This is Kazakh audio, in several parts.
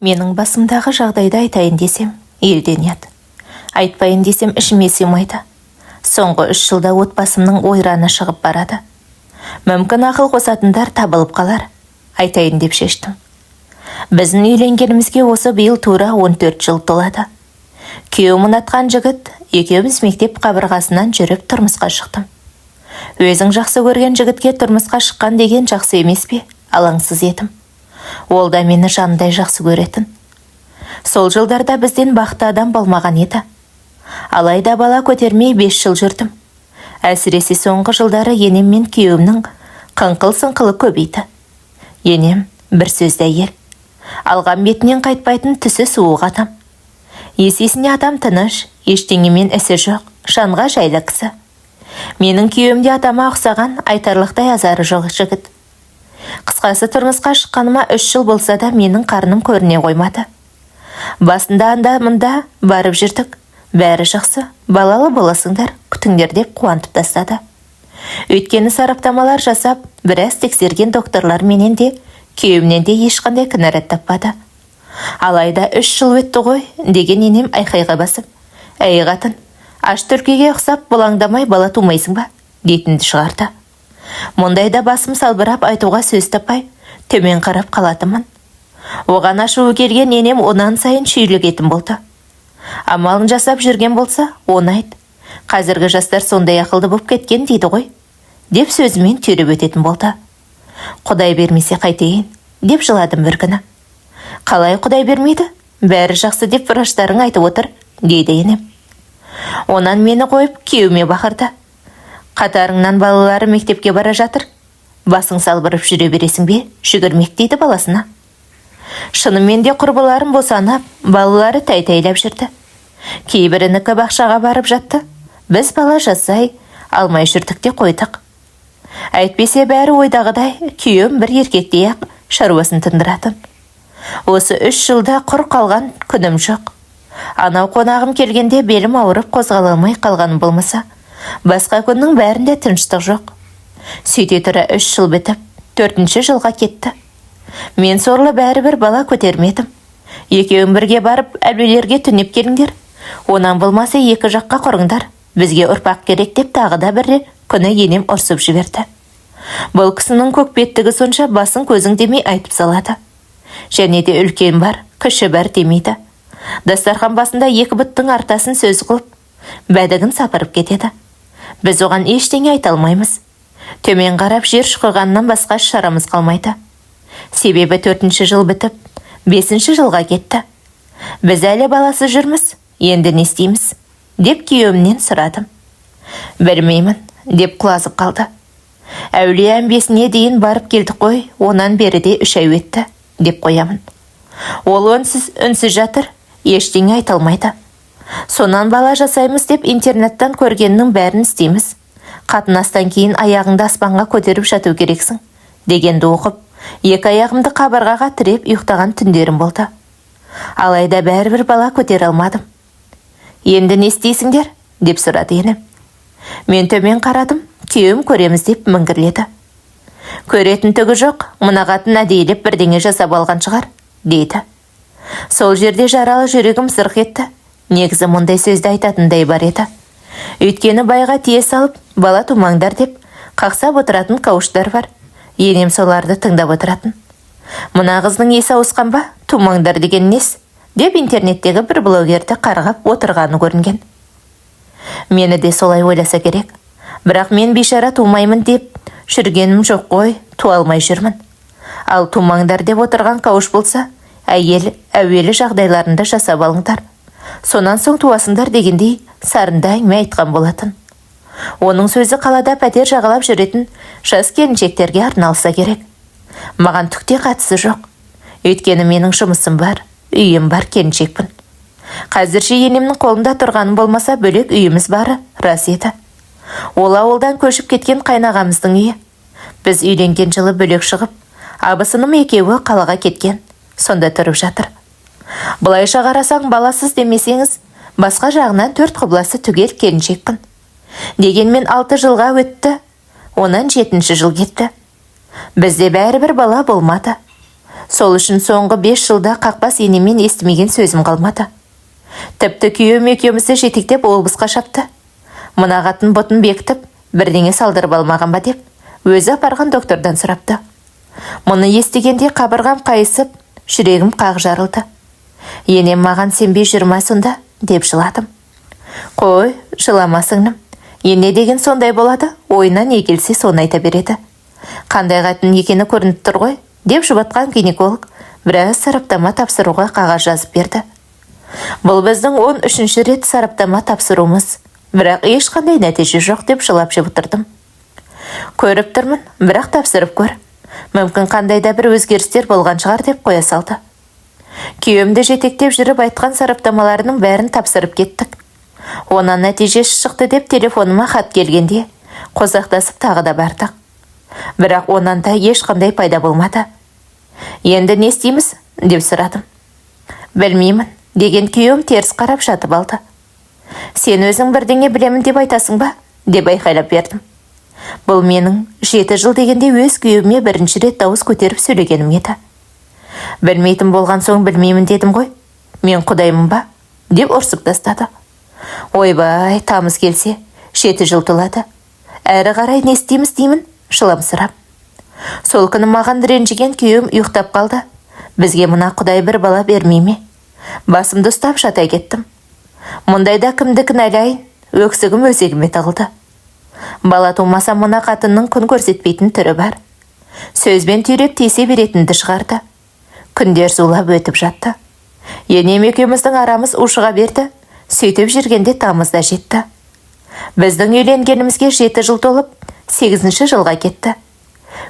Менің басымдағы жағдайды айтайын десем, елден ұят. Айтпайын десем, ішіме сыймайды. Соңғы 3 жылда отбасымның ойраны шығып барады. Мүмкін ақыл қосатындар табылып қалар. Айтайын деп шештім. Біздің үйленгенімізге осы биыл тура 14 жыл толады. Күйеуім ұнатқан жігіт, екеуміз мектеп қабырғасынан жүріп тұрмысқа шықтым. Өзің жақсы көрген жігітке тұрмысқа шыққан деген жақсы емес пе? Алаңсыз етім. Ол да мені жанындай жақсы көретін. Сол жылдарда бізден бақытты адам болмаған еді. Алайда бала көтермей 5 жыл жүрдім. Әсіресе соңғы жылдары енем мен күйеуімнің қыңқыл-сыңқылы көбейді. Енем бір сөзді әйел. Алған бетінен қайтпайтын түсі суық адам. Есесіне адам тыныш, ештеңемен ісі жоқ, жанға жайлы кісі. Менің күйеуімде атама ұқсаған айтарлықтай азары жоқ жігіт. Қысқасы тұрмысқа шыққаныма 3 жыл болса да менің қарным көріне қоймады. Басында анда-мында барып жүрдік. Бәрі жақсы, балалы боласыңдар, күтіңдер деп қуантып тастады. Өйткені сараптамалар жасап, біраз тексерген докторлар менен де, күйеуімнен де ешқандай кінәрат таппады. Алайда 3 жыл өтті ғой, деген енем айқайға басып, «Әй қатын, аш түркеге ұқсап бұлаңдамай бала тумайсың ба?» дейтінді шығарды. Мұндайда басым салбырап айтуға сөз таппай, төмен қарап қалатымын. Оған ашуы келген енем онан сайын шүйлік етін болды. Амалын жасап жүрген болса, оны айт. Қазіргі жастар сондай ақылды болып кеткен дейді ғой, деп сөзімен түйреп өтетін болды. Құдай бермесе қайтейін, деп жыладым бір күні. Қалай құдай бермейді? Бәрі жақсы деп врачтарың айтып отыр, дейді енем. Онан мені қойып күйеуіме бақырды. Қатарыңнан балалары мектепке бара жатыр. Басың салбырып жүре бересің бе? Жүгірмек дейді баласына. Шынымен де құрбыларым босанып, балалары тайтайлап жүрді. Кейбірінікі бақшаға барып жатты. Біз бала жасай, алмай жүрдік те қойдық. Әйтпесе бәрі ойдағыдай, күйеуім бір еркектей ақ шаруасын тындыратын. Осы 3 жылда құр қалған күнім жоқ. Анау қонағым келгенде белім ауырып қозғала алмай қалғаным болмаса, басқа күннің бәрінде тыныштық жоқ. Сөйте тұра 3 жыл бітіп, 4-ші жылға кетті. Мен сорлы бәрібір бала көтермедім. Екеуім бірге барып, әлбелерге түнеп келіңдер. Онан болмаса 2 жаққа құрыңдар. Бізге ұрпақ керек деп тағы да бір күні енем ұрсып жіберді. Бұл кісінің көкбеттігі сонша басын көзің демей айтып салады. Және де үлкен бар, кіші бар демейді. Дастархан басында 2 бұттың артасын сөз қылып, бәдігін сапырып кетеді. Біз оған ештеңе айта алмаймыз. Төмен қарап жер шұқырғаннан басқа шарамыз қалмайды. Себебі 4-ші жыл бітіп, 5-ші жылға кетті. Біз әлі баласы жүрміз, енді не істейміз? Деп күйеуімнен сұрадым. Білмеймін, деп құлазып қалды. Әулие әмбесіне дейін барып келдік қой, онан бері де 3 ай өтті, деп қоямын. Ол үнсіз жатыр, ештеңе айта алмайды. Сонан бала жасаймыз деп интернеттан көргеннің бәрін істейміз. Қатынастан кейін аяғыңды аспанға көтеріп жату керексің, дегенді оқып, 2 аяғымды қабырғаға тіреп ұйықтаған түндерім болды. Алайда бәрібір бала көтере алмадым. Енді не істейсіңдер? Деп сұрады енем. Мен төмен қарадым, күйеуім көреміз деп міңгірледі. Көретін түгі жоқ, мына қатын әдейілеп бірдеңе жасап алған шығар, дейді. Сол жерде жаралы жүрегім зырқ етті. Негізі мұндай сөзді айтатындай бар еді. Өйткені байға тие салып, бала тумаңдар деп, қақсап отыратын кауыштар бар. Енем соларды тыңдап отыратын. Мына қыздың есі ауысқан ба, тумаңдар деген нес? Деп интернеттегі бір блогерді қарғап отырғаны көрінген. Мені де солай ойласа керек. Бірақ мен бейшара тумаймын деп жүргенім жоқ қой, туа алмай жүрмін. Ал тумаңдар деп отырған кауыш болса, әуелі жағдайларында жасап алыңдар. Сонан соң туасыңдар дегендей сарында әңгіме айтқан болатын. Оның сөзі қалада пәтер жағалап жүретін жас келіншектерге арналса керек. Маған түкте қатысы жоқ. Өйткені менің жұмысым бар, үйім бар, келіншекпін. Қазірше енемнің қолында тұрғаным болмаса бөлек үйіміз бары рас еді. Ол ауылдан көшіп кеткен қайнағамыздың үйі. Біз үйленген жылы бөлек шығып, абысыным екеуі қалаға кеткен. Сонда тұрып жатыр. Бұлайша қарасаң баласыз демесеңіз, басқа жағынан 4 құбыласы түгел келіншекпін. Дегенмен 6 жылға өтті, онан 7-ші жыл кетті. Бізде бәрібір бала болмады. Сол үшін соңғы 5 жылда қақбас енемен естімеген сөзім қалмады. Тіпті күйеуім екеумізді жетектеп облысқа шапты. Мына қатын бұтын бекітіп, бірдеңе салдырып алмаған ба деп, өзі апарған доктордан сұрапты. Мұны естігенде қабырғам қайысып, жүрегім қақ жарылды. Енем маған сенбей жүрма сонда, деп жыладым. Қой, жылама сіңлім. Ене деген сондай болады, ойына не келсе соны айта береді. Қандай қатын екені көрініп тұр ғой, деп жұбатқан гинеколог біраз сараптама тапсыруға қағаз жазып берді. Бұл біздің 13-ші рет сараптама тапсыруымыз, бірақ ешқандай нәтиже жоқ деп жылап жеп отырдым. Көріп тұрмын, бірақ тапсырып көр. Мүмкін қандай да бір өзгерістер болған шығар деп қоя салды. Күйеуімді жетектеп жүріп айтқан сараптамаларының бәрін тапсырып кеттік. Онан нәтижесі шықты деп телефоныма хат келгенде, қозақтасып тағы да бардық. Бірақ онан да ешқандай пайда болмады. Енді не істейміз, деп сұрадым. Білмеймін, деген күйеуім теріс қарап жатып алды. Сен өзің бірдеңе білемін деп айтасың ба, деп айқайлап бердім. Бұл менің 7 жыл дегенде өз күйеуіме бірінші рет дауыс көтеріп сөйлегенім еді. Білмейтін болған соң білмеймін дедім ғой. Мен құдаймын ба, деп ұрсып тастады. Ойбай, тамыз келсе, 7 жыл толады. Әрі қарай не істейміз деймін, жыламсырап. Сол күні маған ренжіген күйеуім ұйықтап қалды. Бізге мына құдай бір бала бермей ме? Басымды ұстап жата кеттім. Мұндайда кімді кінәлайын, өксігім өзегіме тығылды. Бала тумаса мына қатынның күн көрсетпейтін түрі бар. Сөзбен түйреп тисе беретінді шығарды. Күндер зулап өтіп жатты. Енем екеуміздің арамыз ушыға берді. Сөйтіп жүргенде тамызда жетті. Біздің үйленгенімізге 7 жыл толып, 8-ші жылға кетті.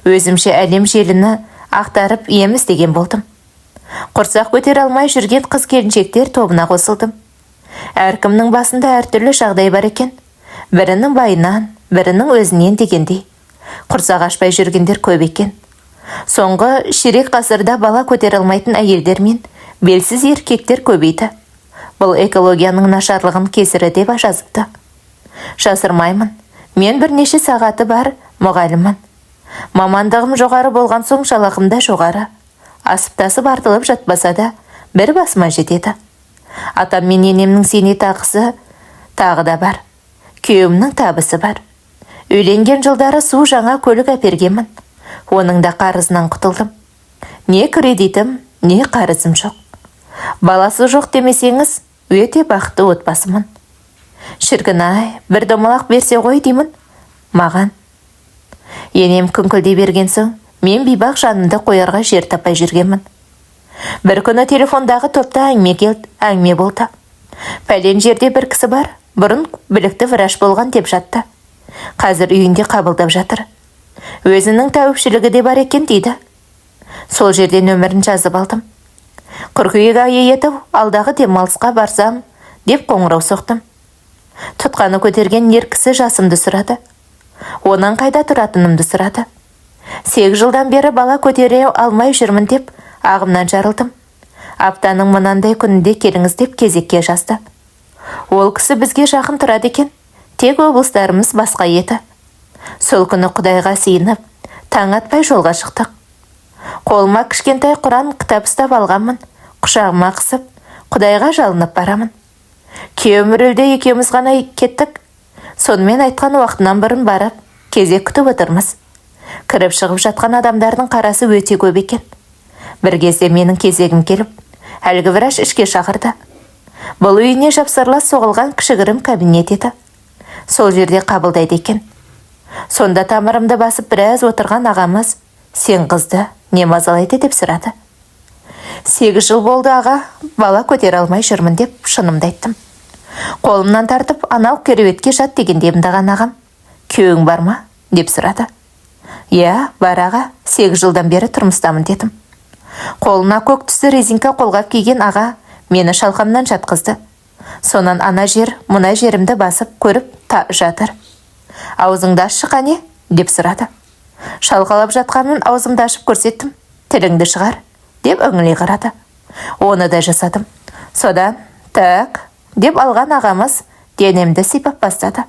Өзімше әлем желіні ақтарып еміз деген болдым. Құрсақ көтер алмай жүрген қыз келіншектер тобына қосылдым. Әркімнің басында әртүрлі жағдай бар екен. Бірінің байынан, бірінің өзінен дегендей. Құрсақ ашпай жүргендер көп екен. Соңғы ширек ғасырда бала көтер алмайтын әйелдер мен белсіз еркектер көбейді. Бұл экологияның нашарлығын кесірі деп жазыпты. Жасырмаймын, мен бірнеше сағаты бар мұғаліммін. Мамандығым жоғары болған соң жалақым да жоғары. Асып-тасып артылып жатпаса да бір басыма жетеді. Атам мен енемнің зейнетақысы тағы да бар. Күйеуімнің табысы бар. Үйленген жылдары су жаңа көлік әпергенмін. Оның да қарызынан құтылдым. Не кредитім, не қарызым жоқ. Баласы жоқ демесеңіз, өте бақытты отбасымын. Шіркін-ай, бір домалақ берсе ғой деймін. Маған. Енем күңкілдей берген соң, мен бейбақ жанымды қоярға жер таппай жүргенмін. Бір күні телефондағы топта әңгіме болды. Пәлен жерде бір кісі бар, бұрын білікті врач болған деп жатты. Қазір үйінде қабылдап жатыр. Өзінің тәуіпшілігі де бар екен дейді. Сол жерде нөмірін жазып алдым. Қыркүйек айы етіп, алдағы демалысқа барсам, деп қоңырау соқтым. Тұтқаны көтерген ер кісі жасымды сұрады. Онан қайда тұратынымды сұрады. 8 жылдан бері бала көтере алмай жүрмін деп ағымнан жарылдым. Аптаның мынандай күнінде келіңіз деп кезекке жазды. Ол кісі бізге жақын тұрады екен. Тек облыстарымыз басқа еді. Сол күні Құдайға сиынып, таң атпай жолға шықтық. Қолыма кішкентай Құран кітап ұстап алғанмын. Құшағыма қысып, Құдайға жалынып барамын. Күйеуім рөлде екеуміз ғана кеттік. Сонымен айтқан уақытынан бұрын барып, кезек күтіп отырмыз. Кіріп шығып жатқан адамдардың қарасы өте көп екен. Бір кезде менің кезегім келіп, әлгі врач ішке шақырды. Бұл үйіне жапсарлас соғылған кішігірім кабинет еді. Сол жерде қабылдайды екен. Сонда тамырымды басып біраз отырған ағамыз, сен қызды не мазалайды деп сұрады. 8 жыл болды аға, бала көтере алмай жүрмін деп шынымды айттым. Қолымнан тартып, анау кереуетке жат дегенде ымдаған ағам, күйеуің бар ма? деп сұрады. Иә, бар аға, 8 жылдан бері тұрмыстамын дедім. Қолына көк түсті резинка қолғап киген аға мені шалқамнан жатқызды. Сонан ана жер, мұна жерімді басып көріп жатыр. Аузыңды ашшы қане? деп сұрады. Шалқалап жатқанын аузымды ашып көрсеттім. Тіліңді шығар, деп үңіле қарады. Оны да жасадым. Содан, так, деп алған ағамыз денемді сипап бастады.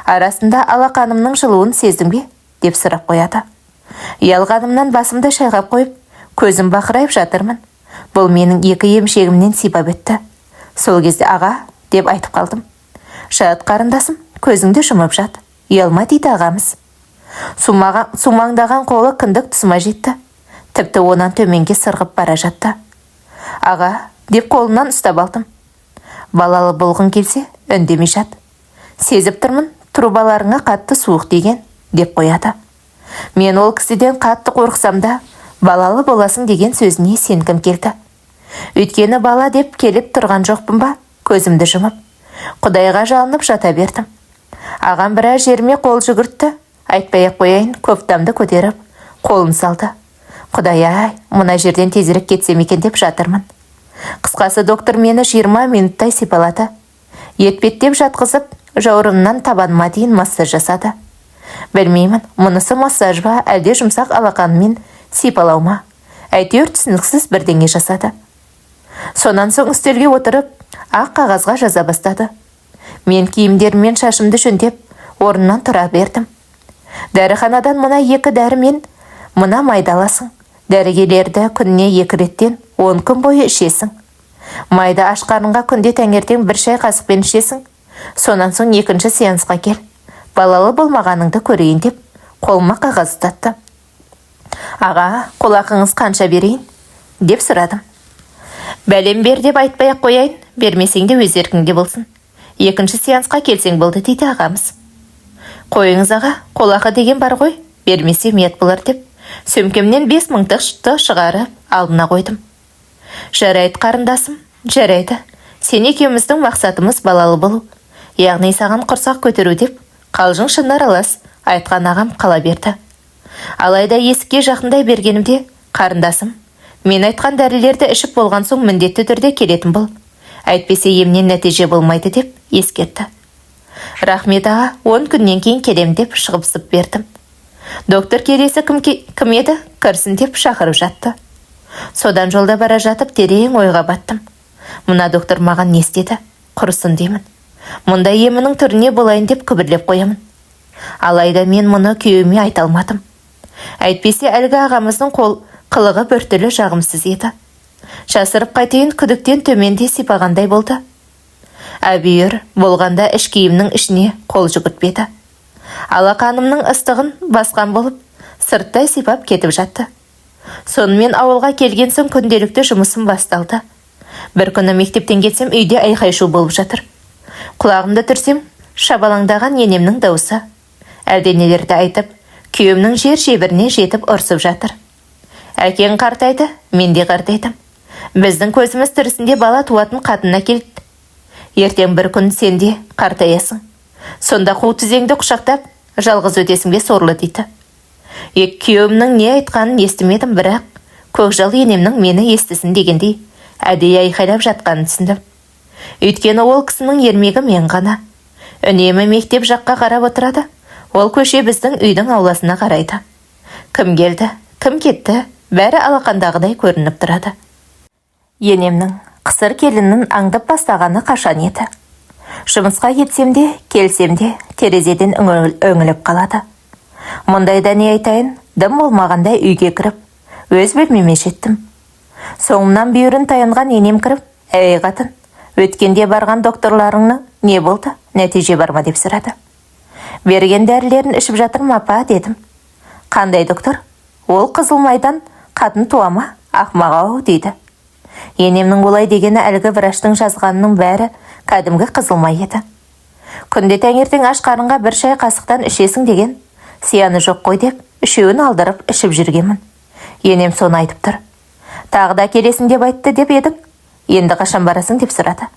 Арасында алақанымның жылуын сездің бе? деп сұрап қояды. Ұялғанымнан басымды шайғап қойып, көзім бақырайып жатырмын. Бұл менің екі емшегімнен сипап өтті. Сол кезде аға деп айтып қалдым. Жат қарындасым, көзіңді жұмып жат. Ұялма дейді ағамыз. Сумаңдаған қолы кіндік тұсыма жетті. Тіпті онан төменге сырғып бара жатты. Аға деп қолынан ұстап алдым. Балалы болғың келсе, үндемей жат. Сезіп тұрмын, трубаларыңа қатты суық деген деп қояды. Мен ол кісіден қатты қорықсам да, балалы боласың деген сөзіне сенгім келді. Өйткені бала деп келіп тұрған жоқпын ба, көзімді жұмып. Құдайға жалынып жата бердім. Ағам біраз жеріме қол жүгіртті. Айтпай-ақ қояйын, кофтамды көтеріп, қолын салды. Құдай-ай, мына жерден тезірек кетсем екен деп жатырмын. Қысқасы доктор мені 20 минуттай сипалады. Етпеттеп жатқызып, жауырыннан табаныма дейін массаж жасады. Білмеймін, мұнысы массаж ба, әлде жұмсақ алақанымен сипалау ма. Әйтеуір түсініксіз бірдеңе жасады. Сонан соң үстелге отырып, ақ қағазға жаза бастады. Мен киімдеріммен шашымды жөндеп, орнынан тұра бердім. Дәріханадан мына 2 дәрімен мына майдаласың. Дәрігерлерді күніне 2 реттен 10 күн бойы ішесің. Майда аш қарынға күнде таңертең 1 шай қасықпен ішесің. Сонан соң 2-ші сеансқа кел. Балалы болмағаныңды көрейін деп қолыма қағаз ұстатты. Аға, қолақыңыз қанша берейін? деп сұрадым. Бәлем бер деп айтпай-ақ қояйын, бермесең де өз еркіңде болсын. 2-ші сеансқа келсең болды дейді ағамыз. Қойыңыз аға, қолақы деген бар ғой, бермесе мет болар деп, сөмкемнен 5000-ті шығарып алдына қойдым. Жарайды қарындасым, жарайды. Сен екеуміздің мақсатымыз балалы болу. Яғни саған құрсақ көтеру деп, қалжың шынар алас, айтқан ағам қала берді. Алайда есікке жақындай бергенімде, қарындасым, мен айтқан дәрілерді ішіп болған соң міндетті түрде келетін бұл. Әйтпесе емнен нәтиже болмайды деп ескертті. Рахмет аға, 10 күннен кейін келем деп шығыпсып бердім. Доктор келесі кім еді? Кірсін деп шақырып жатты. Содан жолда бара жатып терең ойға баттым. Мына доктор маған не істеді? Құрысын деймін. Мұндай емінің түріне болайын деп күбірлеп қоямын. Алайда мен мұны күйеуіме айта алмадым. Әйтпесе әлгі ағамыздың қылығы біртүрлі жағымсыз еді. Жасырып қайтайын, күдіктен төменде сипағандай болды. Әбүйір болғанда іш киімнің ішіне қол жүгіртпеді. Алақанымның ыстығын басқан болып, сырттай сипап кетіп жатты. Сонымен ауылға келген соң күнделікті жұмысым басталды. Бір күні мектептен кетсем, үйде айқай-шу болып жатыр. Құлағымды түрсем, шабалаңдаған енемнің дауысы. Әлденелерді айтып, күйеуімнің жер-жебіріне жетіп ұрсып жатыр. Әкең қартайды, мен де қартайдым. Біздің көзіміз тірісінде бала туатын қатынына келді. Ертең бір күн сен де қартаясың. Сонда қу тізеңді құшақтап, жалғыз өтесің бе сорлы дейді. Күйеуімнің не айтқанын естімедім, бірақ көкжал енемнің мені естісін дегендей әдейі айқайлап жатқанын түсіндім. Өйткені ол кісінің ермегі мен ғана. Үнемі мектеп жаққа қарап отырады. Ол көше біздің үйдің ауласына қарайды. Кім келді, кім кетті, бәрі алақандағыдай көрініп тұрады. Енемнің қысыр келіннің аңдып бастағаны қашан еді. Жұмысқа кетсем де, келсем де, терезеден өңіліп қалады. Мұндайда не айтайын, дым болмағандай үйге кіріп, өз бөлмеме жеттім. Соңымнан бүйірін таянған енем кіріп, әй қатын, өткенде барған докторларыңның не болды, нәтиже бар ма деп сұрады. Берген дәрілерін ішіп жатырмын апа дедім. Қандай доктор? Ол Қызылмайдан қатын туа ма? Ақмақ-ау дейді. Енемнің олай дегені әлгі враштың жазғанының бәрі кәдімгі Қызылмай еді. Күнде таңертең аш қарынға 1 шай қасықтан ішесің деген, сияны жоқ қой деп, 3-еуін алдырып ішіп жүргенмін. Енем соны айтып тұр. Тағы да келесің деп айтты деп едім. Енді қашан барасың деп сұрады.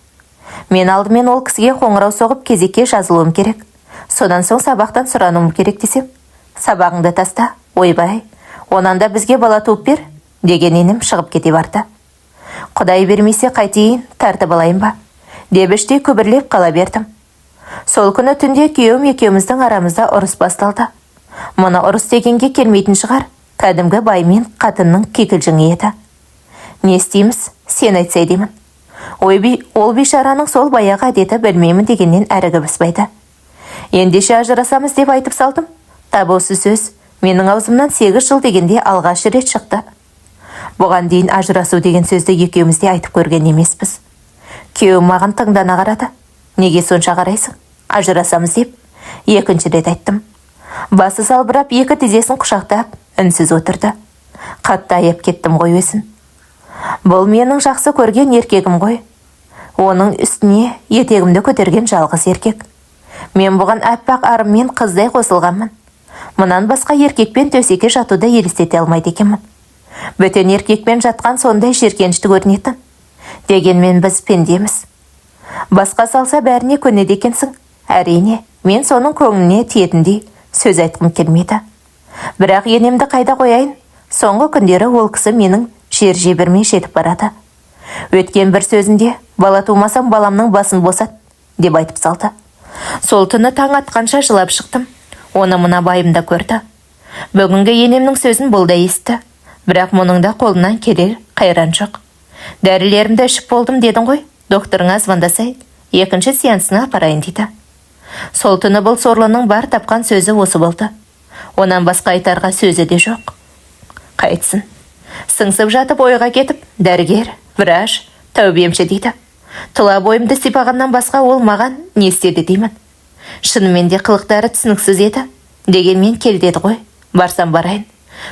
Мен алдымен ол кісіге қоңырау соғып кезекке жазылуым керек. Содан соң сабақтан сұрануым керек десем, сабағыңды таста, ойбай, онан да бізге бала туып бер, деген енем шығып кете барды. Құдай бермесе қайтейін, тартып алайын ба? Деп іштей күбірлеп қала бердім. Сол күні түнде күйеуім екеуміздің арамызда ұрыс басталды. Мұны ұрыс дегенге келмейтін шығар, кәдімгі бай мен қатынның кекілжіңі еді. Не істейміз, сен айтсай деймін. Ол бейшараның сол баяғы әдеті білмеймін дегеннен әрігі біспайды. Ендеше ажырасамыз деп айтып салдым. Тап осы сөз менің аузымнан 8 жыл дегенде алғаш рет шықты. Бұған дейін ажырасу деген сөзді екеуміз де айтып көрген емеспіз. Күйеуім маған тыңдана қарады. Неге сонша қарайсың? Ажырасамыз деп екінші рет айттым. Басы салбырап, екі тізесін құшақтап, үнсіз отырды. Қатты аяп кеттім ғой өзін. Бұл менің жақсы көрген еркегім ғой. Оның үстіне етегімді көтерген жалғыз еркек. Мен бұған аппақ арыммен қыздай қосылғанмын. Мұнан басқа еркекпен төсекке жатуды елестете алмайды екенмін. Бөтен еркекпен жатқан сондай жеркенішті көрінетін. Дегенмен біз пендеміз. Басқа салса бәріне көнеді екенсің. Әрине, мен соның көңіліне тиетіндей сөз айтқым келмейді. Бірақ енемді қайда қояйын? Соңғы күндері ол кісі менің жер жебірмей жетіп барады. Өткен бір сөзінде, бала тумасам баламның басын босат, деп айтып салды. Сол түні таң атқанша жылап шықтым. Оны мына байымда көрді. Бүгінгі енемнің сөзін бұл да естті. Бірақ мұның да қолынан келер қайран жоқ. Дәрілерімді ішіп болдым дедің ғой, докторыңа звондасай, екінші сеансына апарайын дейді. Сол түні бұл сорлының бар тапқан сөзі осы болды. Онан басқа айтарға сөзі де жоқ. Қайтсын. Сыңсып жатып ойға кетіп, дәрігер, враж, тәубемші дейді. Тұла бойымды сипағаннан басқа ол маған не істеді деймін. Шынымен де қылықтары түсініксіз еді. Дегенмен кел деді ғой, барсам барайын.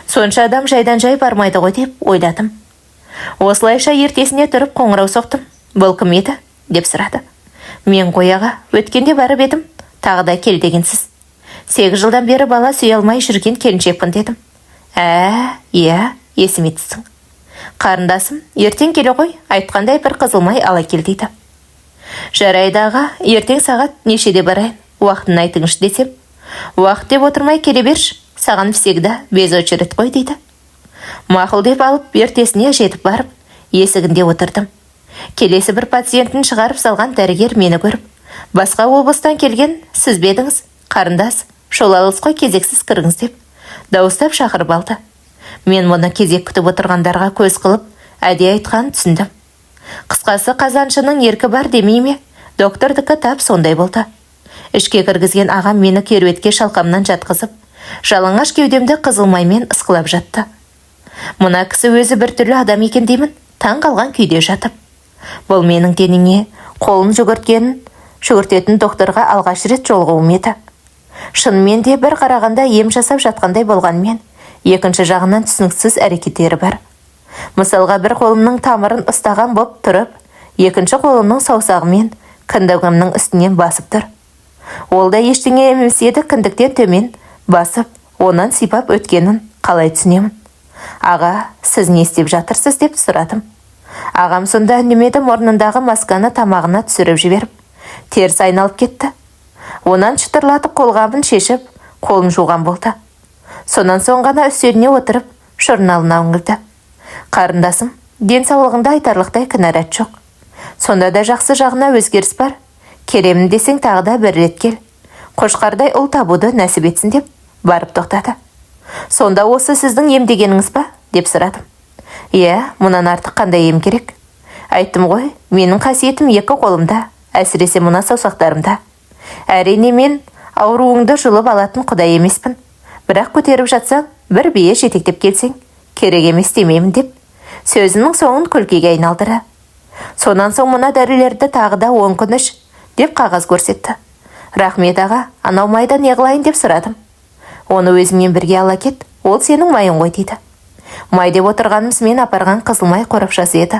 Сонша адам жайдан жай бармайды ғой деп ойладым. Осылайша ертесіне тұрып қоңырау соқтым. Бұл кім еді? Деп сұрады. Мен қояға өткенде барып едім, тағы да кел дегенсіз. 8 жылдан бері бала сүйе алмай жүрген келіншекпін дедім. Иә, есіме түстің. Қарындасым, ертең келе ғой, айтқандай бір қызылмай ала кел дейді. Жарайды аға, ертең сағат нешеде барайын, уақытын айтыңыз десем. Уақыт деп отырмай келе берші, саған всегда без очередь қой дейді. Мақұл деп алып, ертесіне жетіп барып, есігінде отырдым. Келесі бір пациентін шығарып салған дәрігер мені көріп, басқа облыстан келген сіз бедіңіз, қарындас, шолалыз қой, кезексіз кіріңіз деп, дауыстап шақырып алды. Мен мұны кезек күтіп отырғандарға көз қылып, әдейі айтқанын түсіндім. Қысқасы қазаншының еркі бар демей ме, доктордікі тап сондай болды. Ішке кіргізген ағам мені керуетке шалқамнан жатқызып, жалаңаш кеудемді қызылмаймен ысқылап жатты. Мұна кісі өзі бір түрлі адам екен деймін, таң қалған күйде жатып. Бұл менің деніңе қолын жүгіртетін докторға алғаш рет жолығуым еді. Шынымен де бір қарағанда ем жасап жатқандай болғанмен, екінші жағынан түсініксіз әрекеттері бар. Мысалға бір қолымның тамырын ұстаған боп тұрып, екінші қолымның саусағымен кіндігімнің үстінен басып тұр. Ол да ештеңе емес еді, кіндіктен төмен басып, онан сипап өткенін қалай түсінемін. Аға, сіз не істеп жатырсыз деп сұрадым. Ағам сонда үндемеді, мұрнындағы масканы тамағына түсіріп жіберіп, теріс айналып кетті. Онан шытырлатып қолғабын шешіп, қолын жуған болды. Сонан соң ғана үстеліне отырып, журналына үңілді. Қарындасым, денсаулығында айтарлықтай кінәрат жоқ. Сонда да жақсы жағына өзгеріс бар. Келемін десең тағы да бір рет кел. Қошқардай ұл табуды нәсіп етсін деп барып тоқтады. Сонда осы сіздің емдегеніңіз ба? Деп сұрадым. Иә, мұнан артық қандай ем керек? Айттым ғой, менің қасиетім екі қолымда, әсіресе мына саусақтарымда. Әрине мен ауруыңды жұлып алатын құдай емеспін. Бірақ көтеріп жатсаң, бір бие жетектеп келсең, керек емес демеймін деп, сөзінің соңын күлкіге айналдыра. Сонан соң мына дәрілерді тағы да 10 күн іш, деп қағаз көрсетті. Рахмет аға, анау майда не қылайын деп сұрадым. Оны өзіңмен бірге ала кет, ол сенің майың ғой дейді. Май деп отырғанымыз мен апарған қызылмай қорапшасы еді.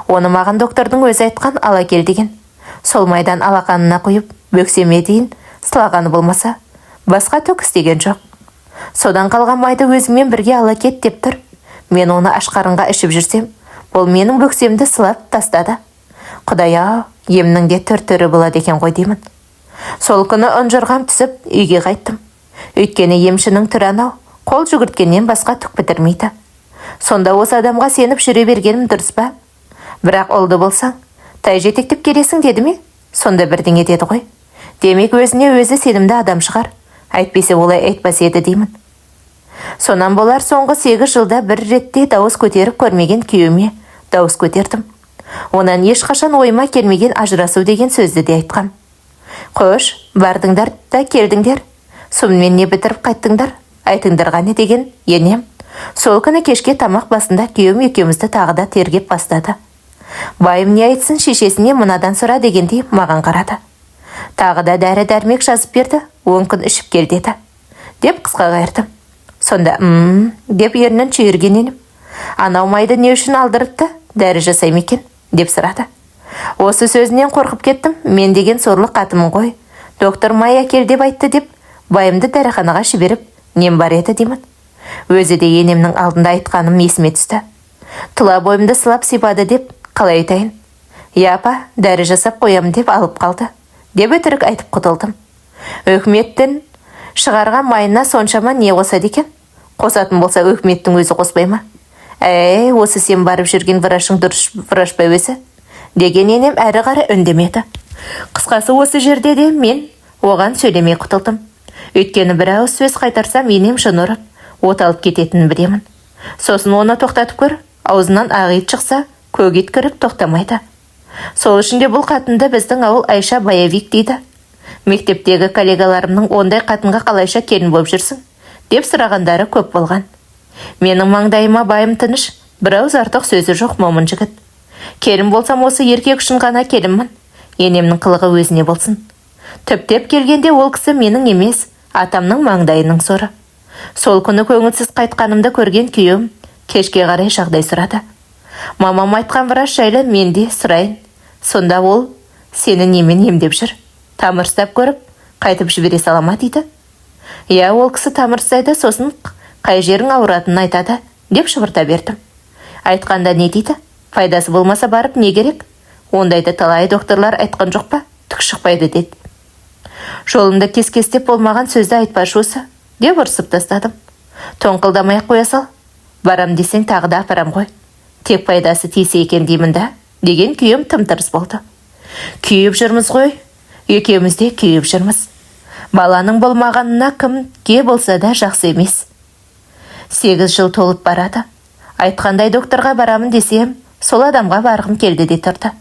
Оны маған доктордың өзі айтқан ала кел деген. Сол майдан алақанына құйып, бөксеме дейін сылағаны болмаса, басқа түк істеген жоқ. Содан қалған майды өзіңмен бірге ала кет деп тұр. Мен оны ашқарынға ішіп жүрсем, бұл менің бөксемді сылап тастады. Құдай-ау, емнің де түр-түрі болады екен ғой деймін. Сол күні ұнжырғам түсіп, үйге қайттым. Өйткені емшінің түрі анау, қол жүгірткеннен басқа түк бітірмейді. Сонда осы адамға сеніп жүре бергенім дұрыс па? Бірақ олды болсаң, тай жетектеп келесің деді ме? Сонда бірдеңе деді ғой. Демек өзіне өзі сенімді адам шығар. Айтпесе олай айтпас еді деймін. Сонан болар соңғы 8 жылда бір ретте дауыс көтеріп көрмеген күйеуіме дауыс көтердім. Онан ешқашан ойыма келмеген ажырасу деген сөзді де айтқам. Қош, бардыңдар да келдіңдер. Сонымен не бітіріп қайттыңдар? Айтыңдар ғане деген енем. Сол күні кешке тамақ басында күйеуім екеумізді тағы да тергеп бастады. Байым не айтсын, шешесіне мынадан сұра дегендей маған қарады. Тағы да дәрі-дәрмек жазып берді, 10 күн ішіп кел деді. Деп қысқа қайырдым. Сонда деп ернін шүйірген енем. Анау майды не үшін алдырыпты, дәрі жасай ма екен деп сұрады. Осы сөзінен қорқып кеттім. Мен деген сорлы қатымын ғой. Доктор май әкел деп айтты деп, байымды дәріханаға жіберіп, нем бар еді деймін. Өзі де енемнің алдында айтқаным есіме түсті. Тұла бойымды сылап сипады деп, қалай айтайын? Япа, дәрі жасап қоямын деп алып қалды. Деп өтірік айтып құтылдым. Өкіметтің шығарған майына соншама не қосады екен? Қосатын болса өкіметтің өзі қоспай ма? Осы сен барып жүрген врачың дұрыс врач па өзі? Деген енем әрі қарай үндемеді. Қысқасы осы жерде де мен оған сөйлемей құтылдым. Өйткені бір ауыз сөз қайтарсам енем шын ұрып, от алып кететінін білемін. Сосын оны тоқтатып көр, аузынан ақ ит шықса, көк ит кіріп тоқтамайды. Сол үшін де бұл қатынды біздің ауыл Айша Баявик дейді. Мектептегі коллегаларымның ондай қатынға қалайша келін болып жүрсің деп сұрағандары көп болған. Менің маңдайыма байым тыныш, бір ауыз артық сөзі жоқ момын жігіт. Келін болсам осы еркек үшін ғана келінмін. Енемнің қылығы өзіне болсын. Түптеп келгенде ол кісі менің емес, атамның маңдайының соры. Сол күні көңілсіз қайтқанымды көрген күйеуім кешке қарай жағдай сұрады. Мамам айтқан врач жайлы мен де сұрайын. Сонда ол сені немен емдеп жүр? Тамыр ұстап көріп, қайтып жібере сала ма дейді. Ол кісі тамыр ұстайды, сосын қай жерің ауыратынын айтады деп шұбырта бердім. Айтқанда не дейді? Пайдасы болмаса барып не керек? Ондайды талай докторлар айтқан жоқ па? Түк шықпайды деді. Жолымда кес-кестеп болмаған сөзді айтпашы осы деп ұрсып тастадым. Тоңқылдамай қоя сал. Барам десең тағы да апарам ғой. Тек пайдасы тисе екен деймін да, деген күйім тым-тырыс болды. Күйіп жүрміз ғой. Екеуміз де күйіп жүрміз. Баланың болмағанына кімге болса да жақсы емес. 8 жыл толып барады. Айтқандай докторға барамын десем, сол адамға барғым келді де тұрды.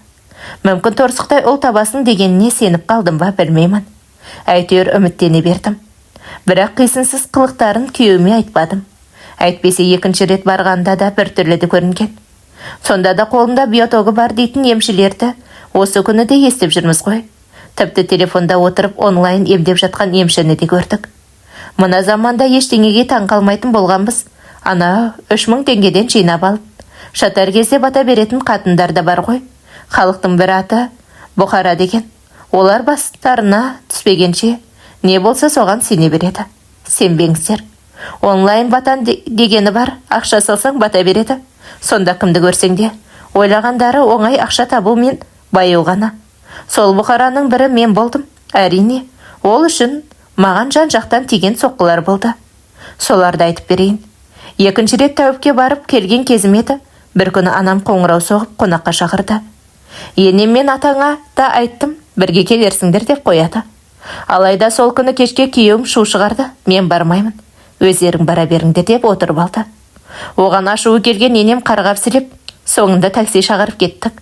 Мүмкін торсықтай ұл табасын дегеніне сеніп қалдым ба білмеймін. Әйтеуір үміттене бердім. Бірақ қисынсыз қылықтарын күйеуіме айтпадым. Әйтпесе екінші рет барғанда да бір түрлі көрінген. Сонда да қолында биотогы бар дейтін емшілерді осы күні де естіп жүрміз ғой. Тіпті телефонда отырып онлайн емдеп жатқан емшіні де көрдік. Мына заманда ештеңеге таңқалмайтын болғанбыз. Ана 3000 теңгеден жинап алып, шатар кезде бата беретін қатындар да бар ғой. Халықтың бір аты Бұқара деген. Олар бастарына түспегенше не болса соған сене береді. Сенбеңіздер. Онлайн батан дегені бар, ақша салсаң бата береді. Сонда кімді көрсең де, ойлағандары оңай ақша табу мен баю ғана. Сол Бұқараның бірі мен болдым. Әрине, ол үшін маған жан-жақтан тиген соққылар болды. Соларды айтып берейін. Екінші рет тәуіпке барып келген кезім еді. Бір күні анам қоңырау соғып қонаққа шақырды. Енем мен атаңа да айттым, бірге келерсіңдер деп қояды. Алайда сол күні кешке күйеуім шу шығарды. Мен бармаймын. Өздерің бара беріңдер деп отырып алды. Оған ашуы келген енем қарғап-сілеп, соңында такси шақырып кеттік.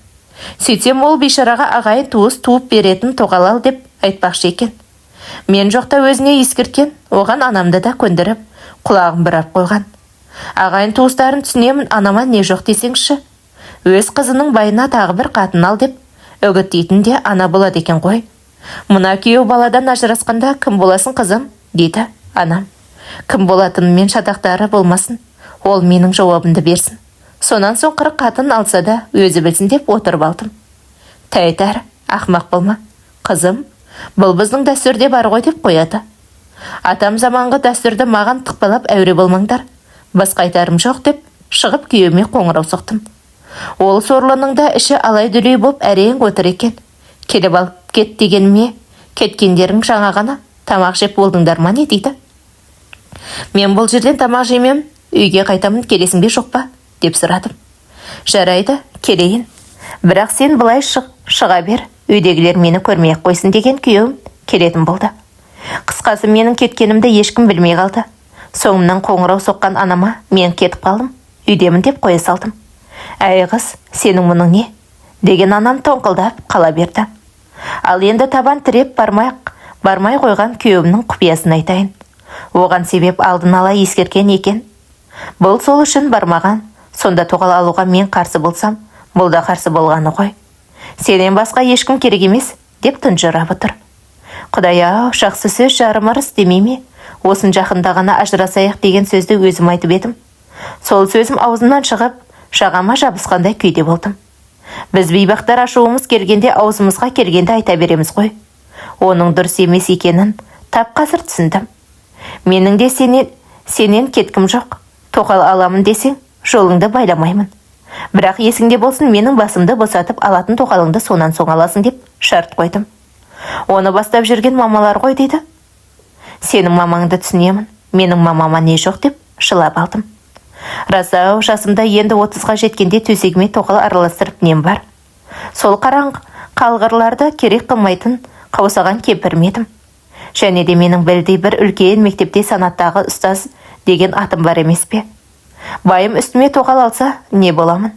Сөйтсем ол бейшараға ағайын туыс туып беретін тоқалал деп айтпақшы екен. Мен жоқта өзіне ескерткен, оған анамды да көндіріп, құлағын бұрап қойған. Ағайын туыстарын түсінемін, анама не жоқ десеңші. Өз қызының байына тағы бір қатын ал деп үгіттейтін де ана болады екен ғой. Мына күйеу баладан ажырасқанда кім боласың қызым, дейді анам. Кім болатынын мен шатақтары болмасын, ол менің жауабымды берсін. Сонан соң 40 қатын алса да өзі білсін деп отырып алдым. Тәйтар, ақмақ болма. Қызым, бұл біздің дәстүрде бар ғой деп қояды. Атам заманғы дәстүрді маған тықпалап әуре болмаңдар. Басқа айтарым жоқ деп шығып күйеуіме қоңырау соқтым. Ол сорлының да іші алай-дүлей боп әрең отыр екен. Келіп алып кет дегеніме, кеткендерің жаңа ғана тамақ жеп болдыңдар ма не дейді. Мен бұл жерден тамақ жемем, үйге қайтамын, келесің бе жоқ па деп сұрадым. Жарайды, келейін. Бірақ сен былай шыға бер, үйдегілер мені көрмей қойсын деген күйеуім келетін болды. Қысқасы менің кеткенімді ешкім білмей қалды. Соңымнан қоңырау соққан анама мен кетіп қалдым, үйдемін деп қоя салдым. Әй қыз, сенің мұның не? Деген анам тоңқылдап қала берді. Ал енді табан тіреп бармай қойған күйеуімнің құпиясын айтайын. Оған себеп алдын ала ескерген екен. Бұл сол үшін бармаған. Сонда тоқал алуға мен қарсы болсам, бұл да қарсы болғаны ғой. Сенен басқа ешкім керек емес, деп тұнжырап отыр. Құдай-ау, жақсы сөз жарым ырыс демей ме? Осын жақында ғана ажырасайық деген сөзді өзім айтып едім. Сол сөзім аузымнан шығып, жағама жабысқандай күйде болдым. Біз бейбақтар ашуымыз келгенде аузымызға келгенде айта береміз ғой. Оның дұрыс емес екенін тап қазір түсіндім. Менің де сенен кеткім жоқ. Тоқал аламын десең, жолыңды байламаймын. Бірақ есіңде болсын, менің басымды босатып алатын тоқалыңды сонан соң аласың деп шарт қойдым. Оны бастап жүрген мамалар ғой дейді. Сенің мамаңды түсінемін, менің мамама не жоқ деп шылап алдым. Рас-ау, жасымда енді 30-ға жеткенде төсегіме тоқал араластырып нем бар. Сол қалғырларды керек қылмайтын қаусаған кемпірмедім. Және де менің білдей бір үлкен мектепте санаттағы ұстаз деген атым бар емес пе? Байым үстіме тоқал алса, не боламын?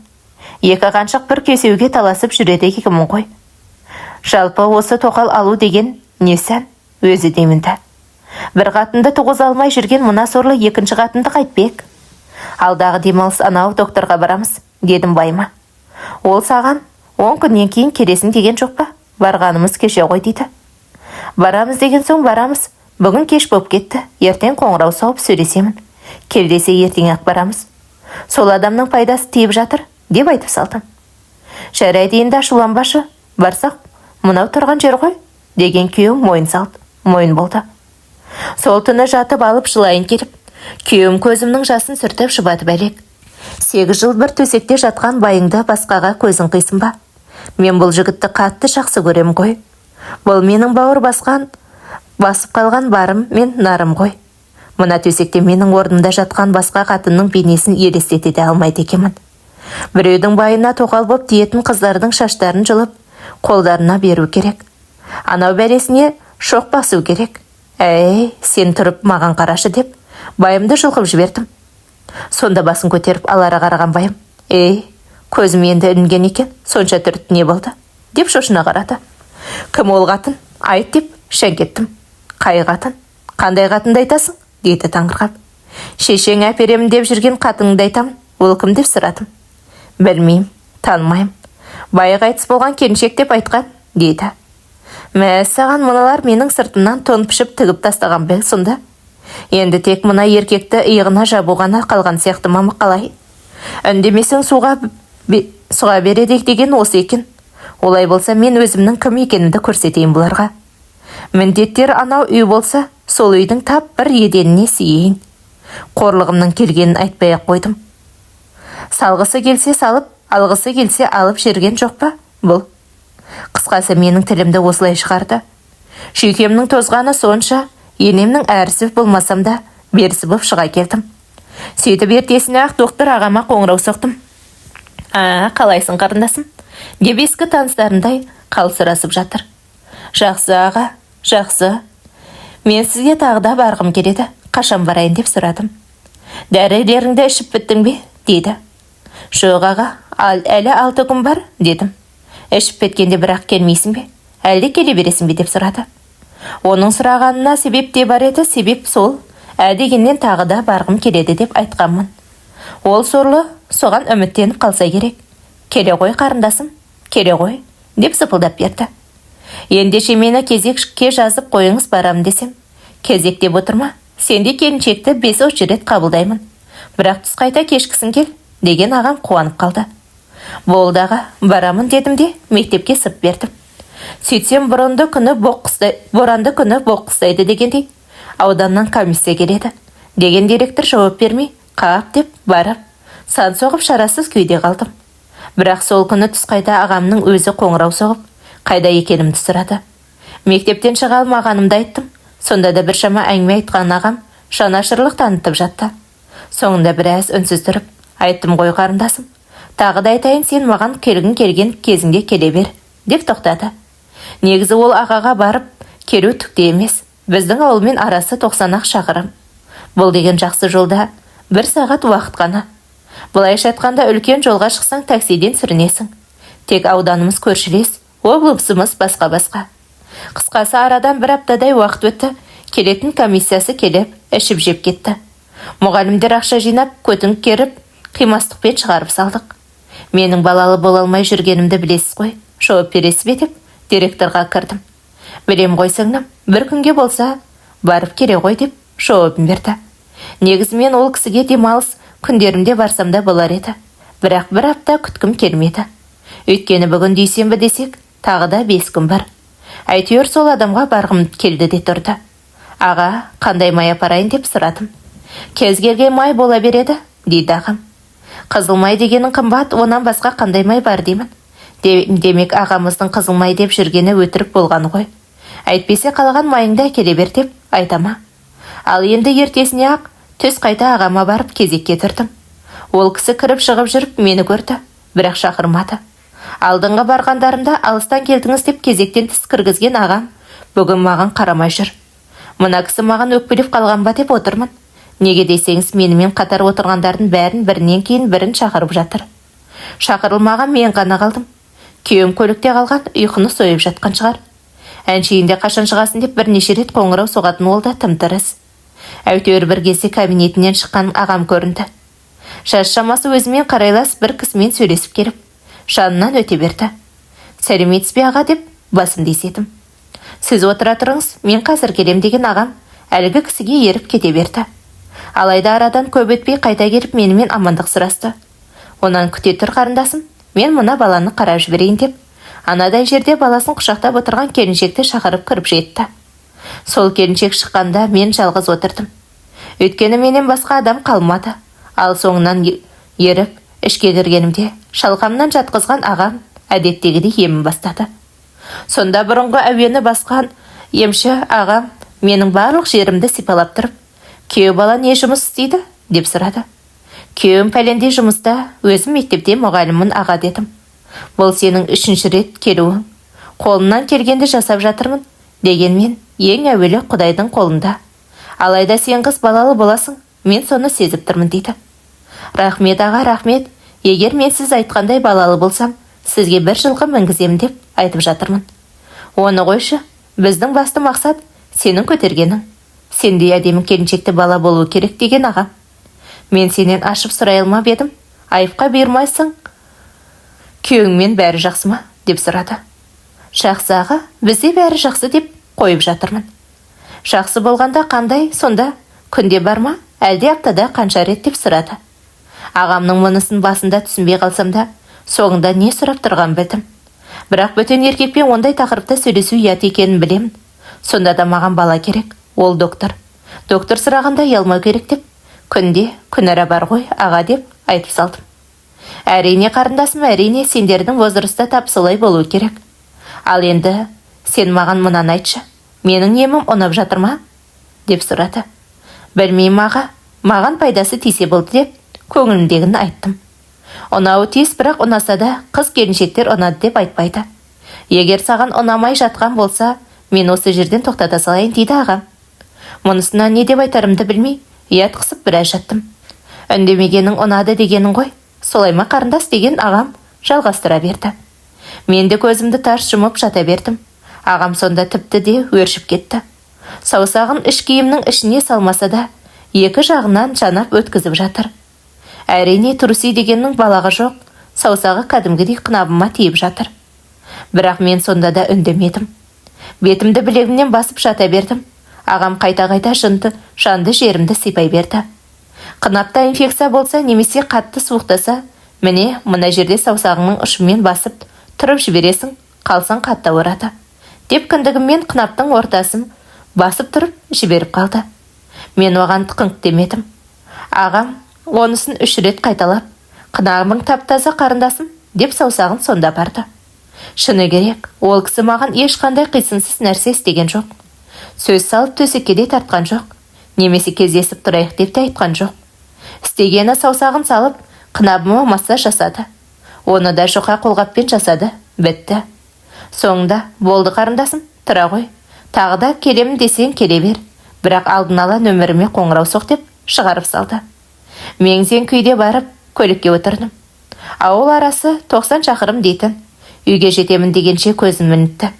Екі қаншық бір кесеуге таласып жүреді екенмін ғой. Жалпы осы тоқал алу деген не сән, өзі деймін да. Бір қатынды туғыз алмай жүрген мына сорлы екінші қатынды қайтпек. Алдағы демалыс анау докторға барамыз, дедім байыма. Ол саған 10 күннен кейін келесің деген жоқ па? Барғанымыз кеше ғой дейді. Барамыз деген соң барамыз. Бүгін кеш боп кетті, ертең қоңырау соғып сөйлесемін. Кел десе ертең ақ барамыз. Сол адамның пайдасы тиіп жатыр, деп айтып салдым. Жарайды енді ашуланбашы, барсақ, мынау тұрған жер ғой, деген күйеуім мойын салды, мойын болды. Сол түні жатып алып жылайын келіп, күйеуім көзімнің жасын сүртіп шыбатып әлек. 8 жыл бір төсекте жатқан байыңды басқаға көзің қисын ба? Мен бұл жігітті қатты жақсы көрем ғой. Бұл менің бауыр басып қалған барым мен нарым ғой. Мына төсекте менің орнымда жатқан басқа қатынның бейнесін елестете де алмайды екенмін. Біреудің байына тоқал боп тиетін қыздардың шаштарын жылып, қолдарына беру керек. Анау бәресіне шоқ басу керек. Әй, сен тұрып маған қарашы деп, байымды жұлқып жібердім. Сонда басын көтеріп алара қараған байым. Көзім енді ілінген екен, сонша түртті не болды? Деп шошына қарады. Кім ол қатын? Айт деп шәңкеттім. Қай қатын? Қандай қатынды айтасың? Дейді таңырқап. Шешең әперемін деп жүрген қатыныңды айтамын. Ол кім деп сұрадым. Білмеймін, танымаймын. Байы қайтыс болған келіншек деп айтқан, дейді. Мәссаған, мыналар менің сыртымнан тон пішіп тігіп тастаған бел сонда. Енді тек мына еркекті иығына жабуғана қалған сияқты мамы қалай? Үндемесің суға бередек деген осы екен. Олай болса мен өзімнің кім екенімді көрсетейін бұларға. Міндеттер анау үй болса, сол үйдің тап бір еденіне сиейін. Қорлығымның келгенін айтпай ақ қойдым. Салғысы келсе салып, алғысы келсе алып жүрген жоқ па бұл? Қысқасы менің тілімді осылай шығарды. Шүйкемнің тозғаны сонша, енемнің әрісі болмасам да берісі боп шыға келдім. Сөйтіп ертесіне ақ доктор ағама қоңырау соқтым. Қалайсың қарындасым? Деп ескі таныстарындай қалсырасып жатыр. Жақсы аға, жақсы. Мен сізге тағы да барғым келеді. Қашан барайын деп сұрадым. Дәрілеріңді ішіп біттің бе? Дейді. Жоқ аға, әлі 6 күн бар, дедім. Ішіп беткенде бірақ келмейсің бе? Әлде келе бересің бе деп сұрады. Оның сұрағанына себеп те бар еді, себеп сол. Дегеннен тағы да барғым келеді деп айтқанмын. Ол сорлы соған үміттеніп қалса керек. Келе ғой қарындасым, келе ғой, деп сыпылдап берді. Ендеше мені кезекке жазып қойыңыз барам десем. Кезек деп отырма, сенде келіншекті 5-3 рет қабылдаймын. Бірақ түс қайта кешкісін кел, деген ағам қуанып қалды. Болдағы, барамын дедім де мектепке сып бердім. Сөйтсем боранды күні боқ қыстайды дегендей, ауданнан комиссия келеді. Деген директор жауап бермей, қап деп барып, сан соғып шарасыз күйде қалдым. Бірақ сол күні түс қайта ағамның өзі қоңырау соғып, қайда екенімді сұрады. Мектептен шыға алмағанымды айттым. Сонда да біршама әңгіме айтқан ағам жанашырлық танытып жатты. Соңында біраз үнсіз тұрып, айттым ғой қарындасым. Тағы да айтайын, сен маған келген кезіңде келе бер, деп тоқтады. Негізі ол ағаға барып, келу түкте емес. Біздің ауылмен арасы 90 шақырым. Бұл деген жақсы жолда 1 сағат уақыт қана. Бұлайша айтқанда үлкен жолға шықсаң таксиден сүрінесің. Тек ауданымыз көршілес, облысымыз басқа-басқа. Қысқасы арадан 1 аптадай уақыт өтті. Келетін комиссиясы келіп, ішіп жеп кетті. Мұғалімдер ақша жинап, көтін керіп, қимастықпен шығарып салдық. Менің балалы бола алмай жүргенімді білесіз ғой, жауап бересіз бе деп директорға кірдім. Білем ғой сіңлім, бір күнге болса барып келе ғой деп жауабын берді. Негізімен ол кісіге демалыс күндерімде барсам да болар еді. Бірақ бір апта күткім келмеді. Өйткені бүгін дүйсенбі десек, тағы да 5 күн бар. Әйтеуір сол адамға барғым келді де тұрды. Аға, қандай май апарайын деп сұрадым. Кез келген май бола береді, дейді ағам. Қызыл май дегенің қымбат, онан басқа қандай май бар деймін. Демек ағамыздың қызыл май деп жүргені өтірік болғаны ғой. Әйтпесе қалаған майыңды әкеле бер деп айтама. Ал енді ертесіне ақ түс қайта ағама барып кезекке тұрдым. Ол кісі кіріп шығып жүріп мені көрді, бірақ шақырмады. Алдыңғы барғандарымда алыстан келдіңіз деп кезектен тыс кіргізген ағам бүгін маған қарамай жүр. Мына кісі маған өкпелеп қалған ба деп отырмын. Неге десеңіз, менімен қатар отырғандардың бәрін бірінен кейін бірін шақырып жатыр. Шақырылмаған мен ғана қалдым. Күйеуім көлікте қалған, ұйқыны сойып жатқан шығар. Әншейінде қашан шығасын деп бірнеше рет қоңырау соғатын ол да тым-тырыс. Әйтеуір бір кезде кабинетінен шыққан ағам көрінді. Жас шамасы өзімен қарайлас бір кісімен сөйлесіп келіп, жанынан өте берді. Сәлеметсіз бе аға деп басымды изедім. Сіз отыра тұрыңыз, мен қазір келем деген ағам әлгі кісіге еріп кете берді. Алайда арадан көп өтпей қайта келіп менімен амандық сұрасты. Онан күте тұр қарындасым, мен мына баланы қарап жіберейін деп, анадай жерде баласын құшақтап отырған келіншекті шақырып кіріп жетті. Сол келіншек шыққанда мен жалғыз отырдым. Өйткені менен басқа адам қалмады. Ал соңынан еріп ішке кіргенімде шалқамнан жатқызған ағам әдеттегідей емін бастады. Сонда бұрынғы әуені басқан емші ағам менің барлық жерімді сипалап тұрып, күйеу бала не жұмыс істейді деп сұрады. Күйеуім пәлендей жұмыста, өзім мектепте мұғаліммін аға дедім. Бұл сенің 3-ші рет келуің. Қолымнан келгенді жасап жатырмын. Дегенмен ең әуелі Құдайдың қолында. Алайда сен қыз балалы боласың, мен соны сезіп тұрмын дейді. Рахмет аға, рахмет. Егер мен сіз айтқандай балалы болсам, сізге 1 жылқы мінгізем деп айтып жатырмын. Оны қойшы, біздің басты мақсат сенің көтергенің. Сендей әдемі келіншекті бала болу керек деген ағам. Мен сенен ашып сұрай алмап едім. Айыпқа бұйырмайсың. Күйеуіңмен бәрі жақсы ма деп сұрады. Жақсы аға, бізде бәрі жақсы деп қойып жатырмын. Жақсы болғанда қандай, сонда күнде бар ма, әлде аптада қанша рет деп сұрады. Ағамның мұнысын басында түсінбей қалсам да, соңында не сұрап тұрған білдім. Бірақ бөтен еркекпен ондай тақырыпта сөйлесу ұят екенін білемін. Сонда да маған бала керек, ол доктор. Доктор сұрағанда ұялмау керек деп, күнде күнара бар ғой аға деп айтып салдым. Әрине қарындасым, әрине сендердің возраста тап солай болу керек. Ал енді сен маған мынаны айтшы, менің емім ұнап жатыр ма деп сұрады. Білмеймін аға, маған пайдасы тисе болды деп көңілімдегін айттым. Ұнауы тиіс, бірақ ұнаса да қыз келіншектер ұнады деп айтпайды. Егер саған ұнамай жатқан болса, мен осы жерден тоқтата салайын дейді ағам. Мұнысына не деп айтарымды білмей, ұят қысып біраз жаттым. Үндемегенің ұнады дегенің ғой, солай ма қарындас деген ағам жалғастыра берді. Мен де көзімді тарс жұмып жата бердім. Ағам сонда тіпті де өршіп кетті. Саусағын іш киімнің ішіне салмаса да, екі жағынан жанап өткізіп жатыр. Әрине Туруси дегеннің балағы жоқ, саусағы кәдімгідей қынабыма тиіп жатыр. Бірақ мен сонда да үндемедім. Бетімді білегімнен басып жата бердім. Ағам қайта-қайта жанды жерімді сипай берді. Қынапта инфекция болса немесе қатты суықтаса, міне мына жерде саусағыңның ұшымен басып тұрып жібересің, қалсаң қатты ауырады. Деп кіндігіммен қынаптың ортасын басып тұрып жіберіп қалды. Мен оған қыңқ демедім. Ағам онысын 3 рет қайталап, қынағымың таптаза қарындасым деп саусағын сонда барды. Шыны керек, ол кісі маған ешқандай қисынсыз нәрсе істеген жоқ. Сөз салып төсекке де тартқан жоқ, немесе кездесіп тұрайық деп те айтқан жоқ. Істегені саусағын салып, қынабыма массаж жасады. Оны да жұқа қолғаппен жасады, бітті. Соңында болды қарындасым, тұра ғой. Тағы да келемін десең келе бер. Бірақ алдын ала нөміріме қоңырау соқ деп шығарып салды. Меңзен күйде барып, көлікке отырдым. Ауыл арасы 90 шақырым дейтін. Үйге жетемін дегенше көзін мінітті.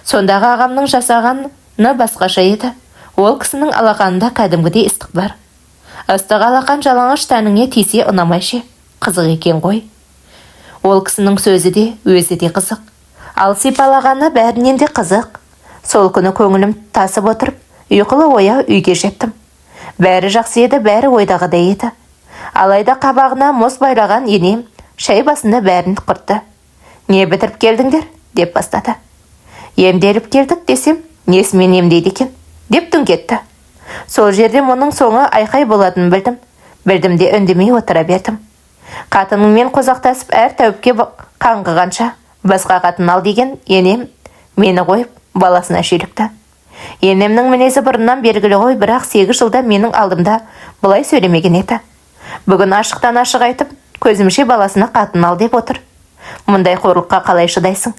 Сондағы ағамның жасағаны басқаша еді. Ол кісінің алақанында кәдімгідей ыстық бар. Ыстық алақан жалаңаш тәніңе тисе ұнамайшы, қызық екен ғой. Ол кісінің сөзі де, өзі де қызық. Ал сипалағаны бәрінен де қызық. Сол күні көңілім тасып отырып, ұйқылы ояу үйге жеттім. Бәрі жақсы еді, бәрі ойдағыдай еді. Алайда қабағына мұз байлаған енем шай басында бәрін құртты. Не бітіріп келдіңдер? Деп бастады. Емделіп келдік десем, несімен емдейді екен? Деп түн кетті. Сол жерде мұның соңы айқай болатынын білдім. Білдім де үндемей отыра бердім. Қатыныңмен қозақтасып әр тәуіпке қаңғығанша басқа қатын ал деген енем мені қойып баласына шүйлікті. Енемнің мінезі бұрыннан белгілі ғой, бірақ 8 жылда менің алдымда бұлай сөйлемеген еді. Бүгін ашықтан ашық айтып, көзімше баласына қатын ал деп отыр. Мұндай қорлыққа қалай шыдайсың?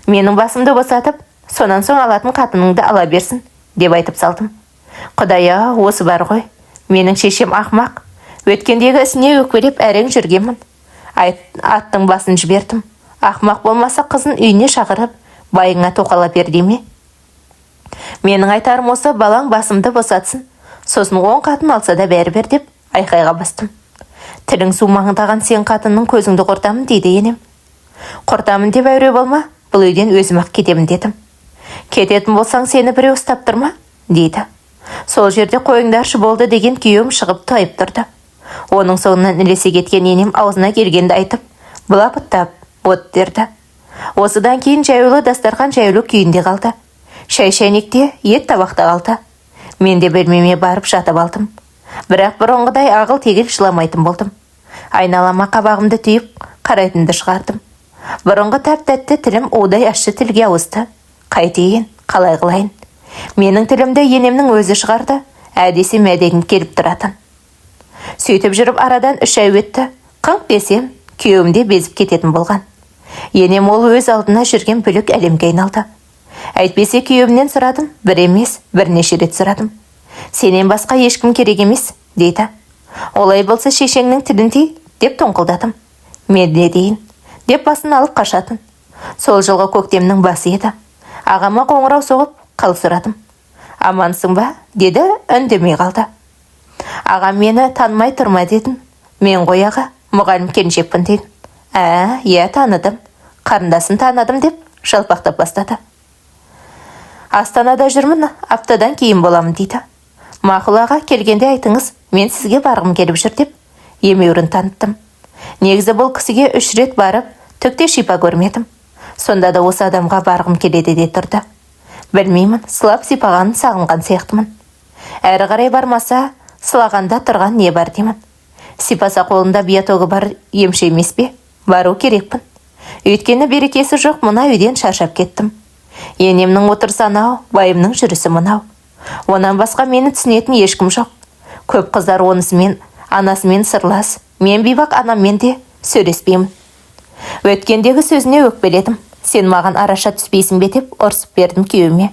Менің басымды босатып, сонан соң алатын қатыныңды ала берсін, деп айтып салдым. Құдая, осы бар ғой. Менің шешем ақмақ. Өткендегі ісіне өкпелеп әрең жүргенмін. Аттың басын жібердім. Ақмақ болмаса қызын үйіне шақырып, байыңа тоқала бер деме. Менің айтарым осы, балаң басымды босатсын. Сосын 10 қатын алса да бәрібір деп айқайға бастым. Тілің сумаңдаған сен қатынның көзіңді құртамын дейді енем. Құртамын деп әуре болма, бұл үйден өзім-ақ кетемін дедім. Кететін болсаң сені біреу ұстап тұрма, дейді. Сол жерде қойыңдаршы болды деген күйеуім шығып тайып тұрды. Оның соңынан ілесе кеткен енем аузына келгенді айтып, бұлапыттап, от дерді. Осыдан кейін жаюлы дастархан жаюлы күйінде қалды. Шай-шайнекте ет табақта қалды. Мен де бөлмеме барып жатып алдым. Бірақ бұрынғыдай ағыл тегіл жыламайтын болдым. Айналама қабағымды түйіп, қарайтынды шығардым. Бұрынғы тәп-тәтті тілім удай ащы тілге ауысты. Қайтейін, қалай қылайын? Менің тілімді енемнің өзі шығарды, әдесі мәдегін келіп тұратын. Сөйтіп жүріп арадан 3 ай өтті. Қыңқ десем, күйеуімде безіп кететін болған. Енем ол өз алдына жүрген бүлік әлемге айналды. Әйтпесе күйеуімнен сұрадым, бір емес, бірнеше рет сұрадым. Сенен басқа ешкім керек емес, дейді. Олай болса шешеңнің тілін тей, деп тоңқылдадым. Мен не дейін, деп басын алып қашатын. Сол жылғы көктемнің басы еді. Ағама қоңырау соғып, қал сұрадым. Амансың ба? Деді, үндемей қалды. Ағам мені танымай тұрма дедім. Мен ғой аға, мұғалім келіншекпін дедім. Иә таныдым. Қарындасын таныдым деп жалпақтап бастады. Астанада жүрмін, аптадан кейін боламын дейді. Мақұл аға, келгенде айтыңыз, мен сізге барғым келіп жүр деп емеурін таныттым. Негізі бұл кісіге 3 рет барып, түкте шипа көрмедім. Сонда да осы адамға барғым келеді де тұрды. Білмеймін, сылап сипағанын сағынған сияқтымын. Әрі қарай бармаса, сылағанда тұрған не бар деймін. Сипаса қолында биотогы бар емші емес пе? Бару керекпін. Өйткені берекесі жоқ, мына үйден шаршап кеттім. Енемнің отырысы анау, байымның жүрісі мынау. Онан басқа мені түсінетін ешкім жоқ. Көп қыздар онысымен, анасымен сырлас. Мен бейбақ анаммен де сөйлеспеймін. Өткендегі сөзіне өкпеледім. Сен маған араша түспейсің бе деп ұрсып бердім күйеуіме.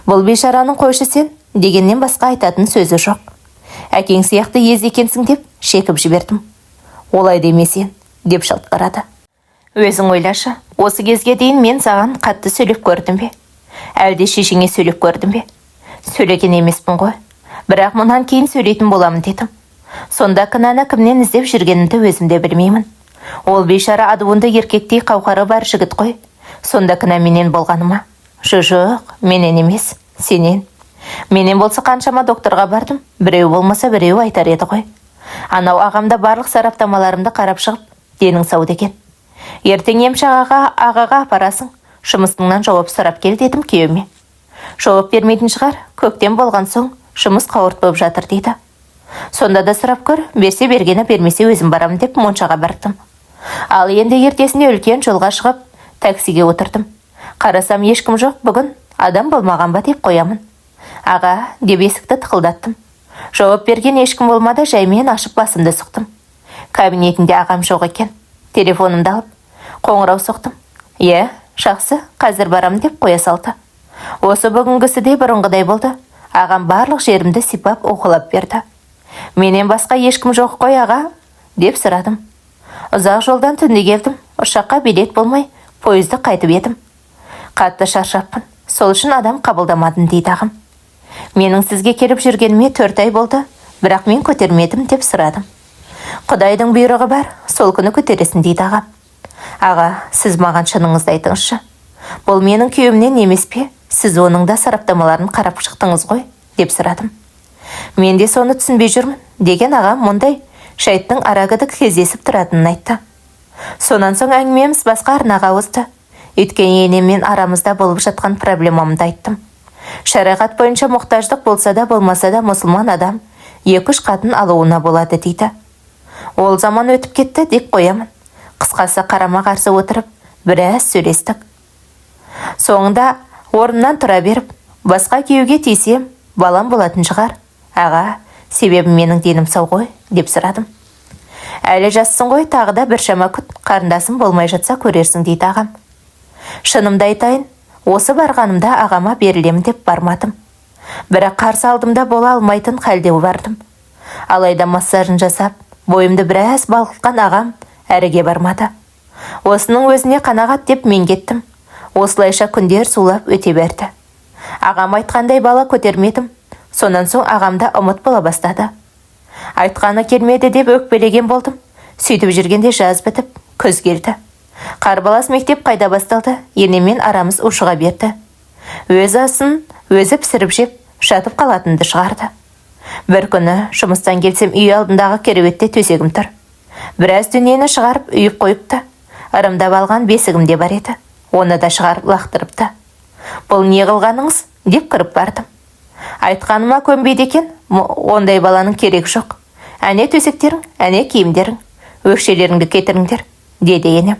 Бұл бейшараның қойшы сен, дегеннен басқа айтатын сөзі жоқ. Әкең сияқты ез екенсің деп шекіп жібердім. Олай демесен, деп шалт қарады. Өзің ойлашы, осы кезге дейін мен саған қатты сөйлеп көрдім бе? Әлде шешеңе сөйлеп көрдім бе? Сөйлеген емеспін ғой. Бірақ мұнан кейін сөйлейтін боламын дедім. Сонда кінәні кімнен іздеп жүргенімді өзімде білмеймін. Ол бейшара адуынды еркектей қауқары бар жігіт қой. Сонда кінә менен болғаны ма? Жоқ, менен емес, сенен. Менен болса қаншама докторға бардым, біреу болмаса біреу айтар еді ғой. Анау ағамда барлық сараптамаларымды қарап шығып, денің сау деген. Ертең емші ағаға апарасың, жұмысыңнан жауап сұрап кел дедім күйеуіме. Жауап бермейтін шығар, көктем болған соң жұмыс қауырт болып жатыр дейді. Сонда да сұрап көр, берсе бергені, бермесе өзім барамын деп моншаға бардым. Ал енді ертесіне үлкен жолға шығып, таксиге отырдым. Қарасам ешкім жоқ, бүгін адам болмаған ба деп қоямын. Аға, деп есікті тықылдаттым. Жауап берген ешкім болмады, жаймен ашып басымды сұқтым. Кабинетінде ағам жоқ екен. Телефонымды алып, қоңырау соқтым. Иә, жақсы, қазір барам деп қоя салды. Осы бүгінгісі де бұрынғыдай болды. Ағам барлық жерімді сипап оқылап берді. Менен басқа ешкім жоқ қой аға, деп сұрадым. Ұзақ жолдан түнде келдім, ұшаққа билет болмай, пойызды қайтып едім. Қатты шаршаппын, сол үшін адам қабылдамадым дейді ағам. Менің сізге келіп жүргеніме 4 ай болды, бірақ мен көтермедім деп сұрадым. Құдайдың бұйрығы бар, сол күні көтересің дейді ағам. Аға, сіз маған шыныңызды айтыңызшы. Бұл менің күйеуімнен емес пе? Сіз оның да сараптамаларын қарап шықтыңыз ғой, деп сұрадым. Мен де соны түсінбей жүрмін, деген ағам мұндай шайттың арагідік кездесіп тұратынын айтты. Сонан соң әңгімеміз басқа арнаға ауысты. Өйткені енеммен арамызда болып жатқан проблемамды айттым. Шариғат бойынша мұқтаждық болса да болмаса да мұсылман адам 2-3 қатын алуына болады дейді. Ол заман өтіп кетті деп қоямын. Қысқасы қарама қарсы отырып, біраз сөйлестік. Соңында орнымнан тұра беріп, басқа күйеуге тисем, балам болатын шығар. Аға, себебі менің денім сау ғой, деп сұрадым. Әлі жассың ғой, тағы да біршама күт, қарындасым болмай жатса көрерсің дейді ағам. Шынымды айтайын, осы барғанымда ағама берілемін деп бармадым. Бірақ қарсы алдымда бола алмайтын халде бардым. Алайда массажын жасап, бойымды біраз балқытқан ағам әріге бармады. Осының өзіне қанағат деп мен кеттім. Осылайша күндер сулап өте берді. Ағам айтқандай бала көтермедім. Сонан соң ағамда ұмыт бола бастады. Айтқаны келмеді деп өкпелеген болдым. Сөйтіп жүргенде жаз бітіп, күз келді. Қарбалас мектеп қайда басталды, енемен арамыз ушыға берді. Өз асын өзі пісіріп жеп, жатып қалатынды шығарды. Бір күні жұмыстан келсем үй алдындағы кереуетте төсегім тұр. Біраз дүниені шығарып үйіп қойыпты. Ырымдап алған бесігім де бар еді. Оны да шығарып лақтырыпты. Бұл не қылғаныңыз? Деп кіріп бардым. Айтқаныма көнбейді екен, ондай баланың керек жоқ. Әне төсектерің, әне киімдерің, өкшелеріңді кетіріңдер, деді енем.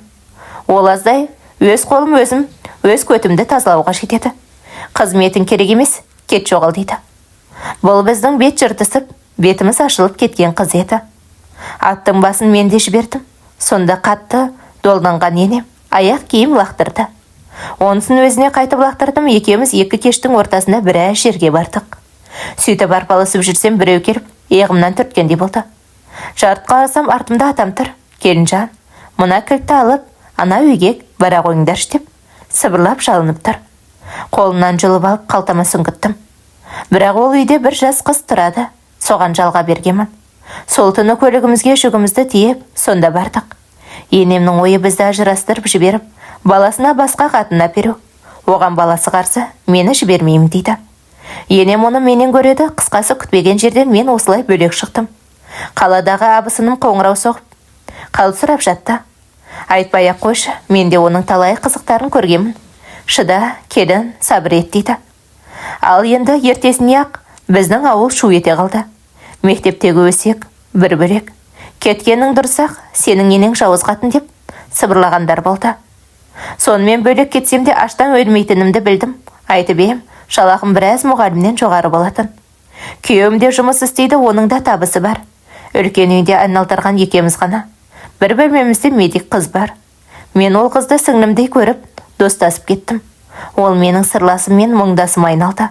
Ол аздай, өз қолым өзім, өз көтімді тазалауға жетеді. Қызметің керек емес, кет жоғал дейді. Бұл біздің бет жыртысып, бетіміз ашылып кеткен қыз еді. Аттың басын мен де жібердім. Сонда қатты долданған енем аяқ киім лақтырды. Онысын өзіне қайтып лақтырдым. Екеуміз екі кештің ортасында біраз жерге бардық. Сөйтіп арпалысып жүрсем біреу келіп, иығымнан түрткендей болды. Жарт қарасам артымда атам тұр. Келінжан, мына кілтті алып, ана үйге бара қойыңдаршы деп, сыбырлап жалынып тұр. Қолынан жұлып алып қалтама сүңгіттім. Бірақ ол үйде бір жас қыз тұрады. Соған жалға бергенмін. Сол түні көлігімізге жүгімізді тиеп, сонда бардық. Енемнің ойы бізді ажырастырып жіберіп, баласына басқа қатын әперу. Оған баласы қарсы, мені жібермеймін дейді. Енем оны менен көреді, қысқасы күтпеген жерден мен осылай бөлек шықтым. Қаладағы абысыным қоңырау соғып, қалысырап жатты. Айтпай-ақ қойшы, мен де оның талай қызықтарын көргенмін. Шыда, келін, сабыр ет дейді. Ал енді ертесіне-ақ біздің ауыл шу ете қалды. Мектептегі өсек, бір бөлек. Кеткенің дұрсақ, сенің енең жауыз қатын деп сыбырлағандар болды. Сонымен бөлек кетсем де аштан өлмейтінімді білдім. Айтып ем, жалақым біраз мұғалімнен жоғары болатын. Күйеуім де жұмыс істейді, оның да табысы бар. Үлкен үйде айналдырған екеміз ғана. Бір бөлмемізде медик қыз бар. Мен ол қызды сіңлімдей көріп, достасып кеттім. Ол менің сырласым мен мұңдасым айналды.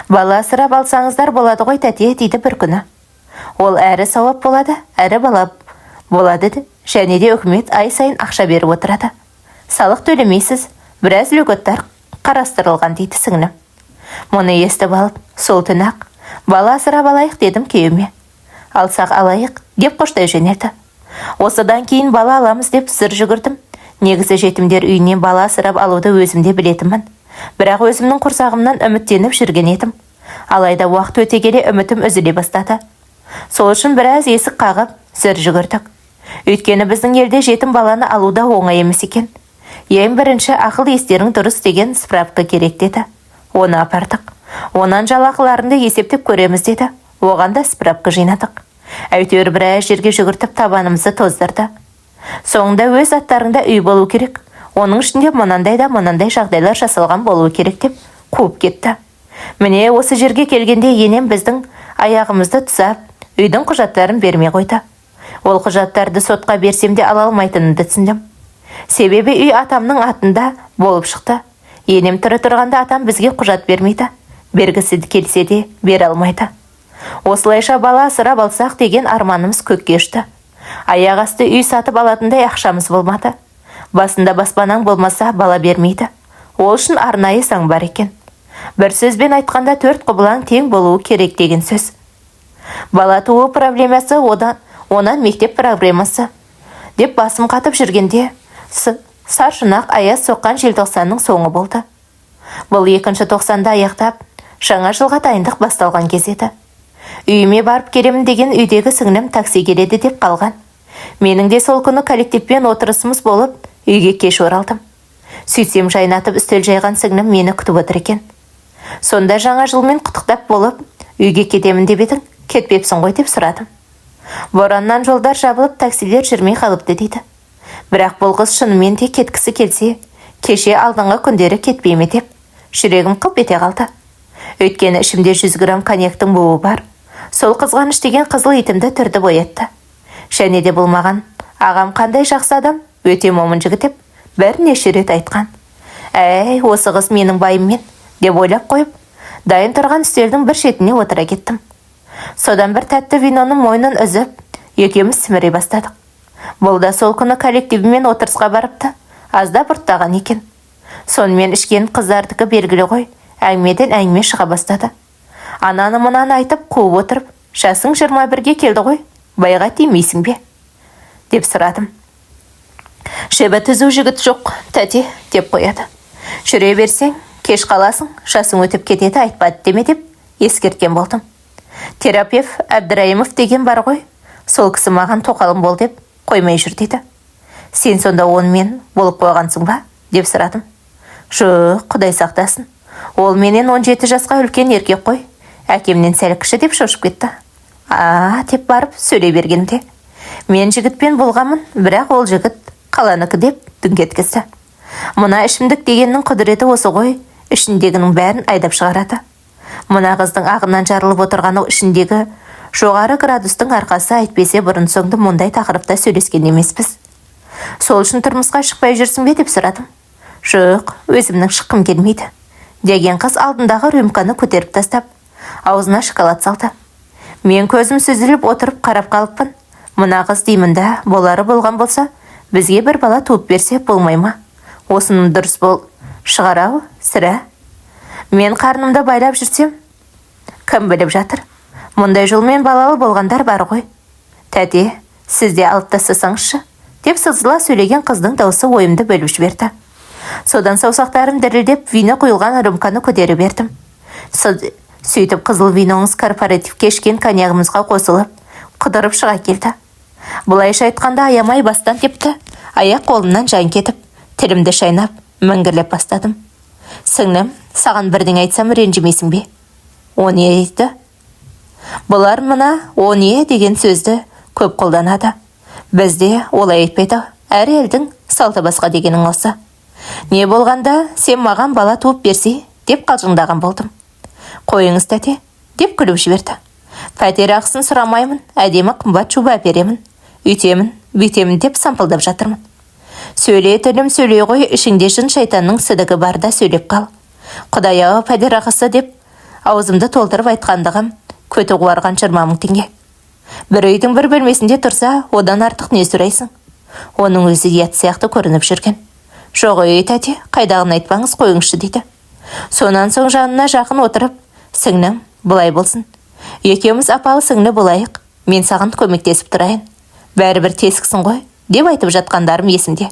Бала асырап алсаңыздар болады ғой тәте, дейді бір күні. Ол әрі сауап болады, әрі бала болады, және де үкімет ай сайын ақша беріп отырады. Салық төлемейсіз, біраз лөготтар қарастырылған, дейді сіңлім. Мұны естіп алып, сол түні-ақ бала асырап алайық дедім күйеуіме. Алсақ алайық деп қоштай жөнелді. Осыдан кейін бала аламыз деп сыр жүгірдім. Негізі жетімдер үйінен бала асырап алуды өзімде білетінмін. Бірақ өзімнің құрсағымнан үміттеніп жүрген едім. Алайда уақыт өте келе үмітім үзіле бастады. Сол үшін біраз есік қағып, сыр жүгірдік. Өйткені біздің елде жетім баланы алуда оңай емес екен. Ең бірінші ақыл естерің дұрыс деген справка керек деді. Оны апардық. Онан жалақыларынды есептеп көреміз деді. Оған да справка жинадық. Әйтеуір біраз жерге жүгіртіп табанымызды тоздырды. Соңында өз аттарыңда үй болу керек. Оның ішінде мынандай да мынандай жағдайлар жасалған болуы керек деп қуып кетті. Міне осы жерге келгенде енем біздің аяғымызды тұсап, үйдің құжаттарын бермей қойды. Ол құжаттарды сотқа берсем де ала алмайтынымды түсіндім. Себебі үй атамның атында болып шықты. Енем тірі тұрғанда атам бізге құжат бермейді. Бергісі келсе де бере алмайды. Осылайша бала асырап алсақ деген арманымыз көкке ұшты. Аяқ асты үй сатып алатындай ақшамыз болмады. Басында баспанаң болмаса бала бермейді. Ол үшін арнайы заң бар екен. Бір сөзбен айтқанда 4 құбылаң тең болуы керек деген сөз. Бала туу проблемасы онан мектеп проблемасы деп басым қатып жүргенде саршынақ аяз соққан желтоқсанның соңы болды. Бұл 2-ші тоқсанда аяқтап, жаңа жылға дайындық басталған кез еді. Үйіме барып келемін деген үйдегі сіңлім такси келеді деп қалған. Менің де сол күні коллективпен отырысымыз болып, үйге кеш оралдым. Сөйтсем жайнатып үстел жайған сіңлім мені күтіп отыр екен. Сонда жаңа жылмен құттықтап болып, үйге кетемін деп едің, кетпепсің ғой деп сұрадым. Бораннан жолдар жабылып, таксилер жүрмей қалыпты дейді. Бірақ бұл қыз шынымен де кеткісі келсе, кеше алдыңғы күндері кетпейме деп, жүрегім қылп ете қалды. Өйткені ішімде 100 грамм коньяктың буы бар. Сол қызғаныш деген қызыл итімді түрді боятты. Және де бұл маған, ағам қандай жақсы адам, өте момын жігіт деп, бірнеше рет айтқан. Әй, осы қыз менің байыммен, деп ойлап қойып, дайын тұрған үстелдің бір шетіне отыра кеттім. Содан бір тәтті виноның мойнын үзіп, екеуміз сіміре бастадық. Бұл да сол күні коллективімен отырысқа барыпты, аздап ұрттаған екен. Сонымен ішкен қыздардікі белгілі ғой, әңгімеден әңгіме шыға бастады. Ананы мұнаны айтып қуып отырып, жасың 21-ге келді ғой, байға тимейсің бе? Деп сұрадым. Шебі түзу жігіт жоқ, тәте, деп қояды. Жүре берсең, кеш қаласың, жасың өтіп кетеді, айтпады деме деп ескерткен болдым. Терапевт Әбдірайымов деген бар ғой, сол кісі маған тоқалым бол деп қоймай жүр дейді. Сен сонда онымен болып қойғансың ба? Деп сұрадым. Жоқ, құдай сақтасын. Ол менен 17 жасқа үлкен еркек қой. Әкемнен сәл кіші деп шошып кетті. Деп барып сөйлей бергенде. Мен жігітпен болғамын, бірақ ол жігіт қаланыкі деп дүңк еткізді. Мұна ішімдік дегеннің құдіреті осы ғой, ішіндегінің бәрін айдап шығарады. Мұна қыздың ағынан жарылып отырғаны ішіндегі жоғары градустың арқасы, әйтпесе бұрын соңды мұндай тақырыпта сөйлескен емеспіз. Сол үшін тұрмысқа шықпай жүрсің бе деп сұрадым. Жоқ, өзімнің шыққым келмейді деген қыз алдындағы рюмканы көтеріп тастап, аузына шоколад салды. Мен көзім сүзіліп отырып қарап қалыппын. Мұна қыз деймін да, болары болған болса, бізге бір бала туып берсе болмай ма? Осының дұрыс бол шығарау, сірә. Мен қарнымда байлап жүрсем, кім біліп жатыр? Мұндай жолмен балалы болғандар бар ғой. Тәте, сізде алып тастасаңызшы, деп сызыла сөйлеген қыздың дауысы ойымды бөліп жіберді. Содан саусақтарым дірілдеп, вино құйылған рюмканы көтеріп бердім. Сөйтіп қызыл виноңыз корпоратив кешкен коньягымызға қосылып, қыдырып шыға келді. Бұлайша айтқанда аямай бастан тепті. Аяқ қолымнан жан кетіп, тілімді шайнап, мінгірлеп бастадым. Сіңлім, саған бірден айтсам ренжімейсің бе? О не айтты? Бұлар мына о не деген сөзді көп қолданады. Бізде олай айтпайды. Әр елдің салты басқа дегенің осы. Не болғанда сен маған бала туып берсе, деп қалжыңдаған болдым. Қойыңыз тәте, деп күліп жіберді. Пәтер ақысын сұрамаймын, әдемі қымбат шуба әперемін, үйтемін, бүйтемін деп сампылдап жатырмын. Сөйле тілім, сөйлей ғой, ішіңде жын шайтанның сыдығы барда сөйлеп қал. Құдай-ау, пәтер ақысы деп аузымды толтырып айтқандығым көті қуарған 20 000 теңге. Бір үйдің бір бөлмесінде тұрса, одан артық не сұрайсың? Оның өзі ят сияқты көрініп жүрген. Жоқ ей тәте, қайдағын айтпаңыз, қойыңызшы дейді. Сонан соң жанына жақын отырып, сіңлім, бұлай болсын. Екеуміз апалы сіңлі болайық, мен саған көмектесіп тұрайын. Бәрібір тесіксің ғой, деп айтып жатқандарым есімде.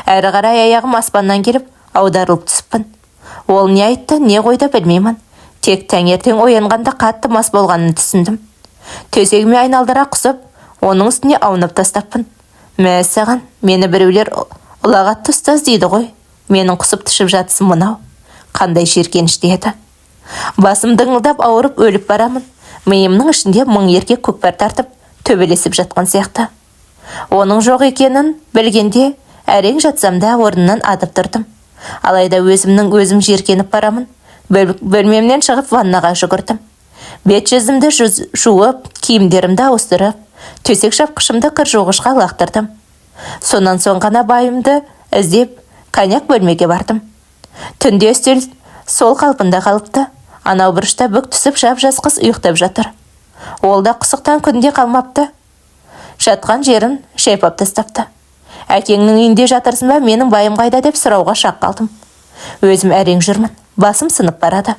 Әрі қарай аяғым аспаннан келіп, аударылып түсіппін. Ол не айтты, не қойды білмеймін. Тек таңертең оянғанда қатты мас болғанын түсіндім. Төсегіме айналдыра құсып, оның үстіне аунып тастаппын. Мәссаған, мені біреулер ұлағатты ұстаз дейді ғой. Менің құсып түшіп жатысым мынау. Қандай жеркенішті еді. Басым дыңылдап ауырып өліп барамын. Миымның ішінде мың еркек көкпар тартып, төбелесіп жатқан сияқты. Оның жоқ екенін білгенде, әрең жатсам да орнынан атып тұрдым. Алайда өзім жеркеніп барамын. Бөлмемнен шығып ваннаға жүгірдім. Бет жүзімді жуып, киімдерімді ауыстырып, төсек шапқышымды кір жуғышқа лақтырдым. Сонан соң ғана байымды іздеп, коньяк бөлмеге бардым. Түнде үстел сол қалпында қалыпты. Анау бұрышта бүк түсіп жап-жас қыз ұйықтап жатыр. Ол да құсықтан күнде қалмапты. Жатқан жерін шайпап тастапты. Әкеңнің үйінде жатырсың ба, менің байым қайда деп сұрауға шақ қалдым. Өзім әрең жүрмін, басым сынып барады.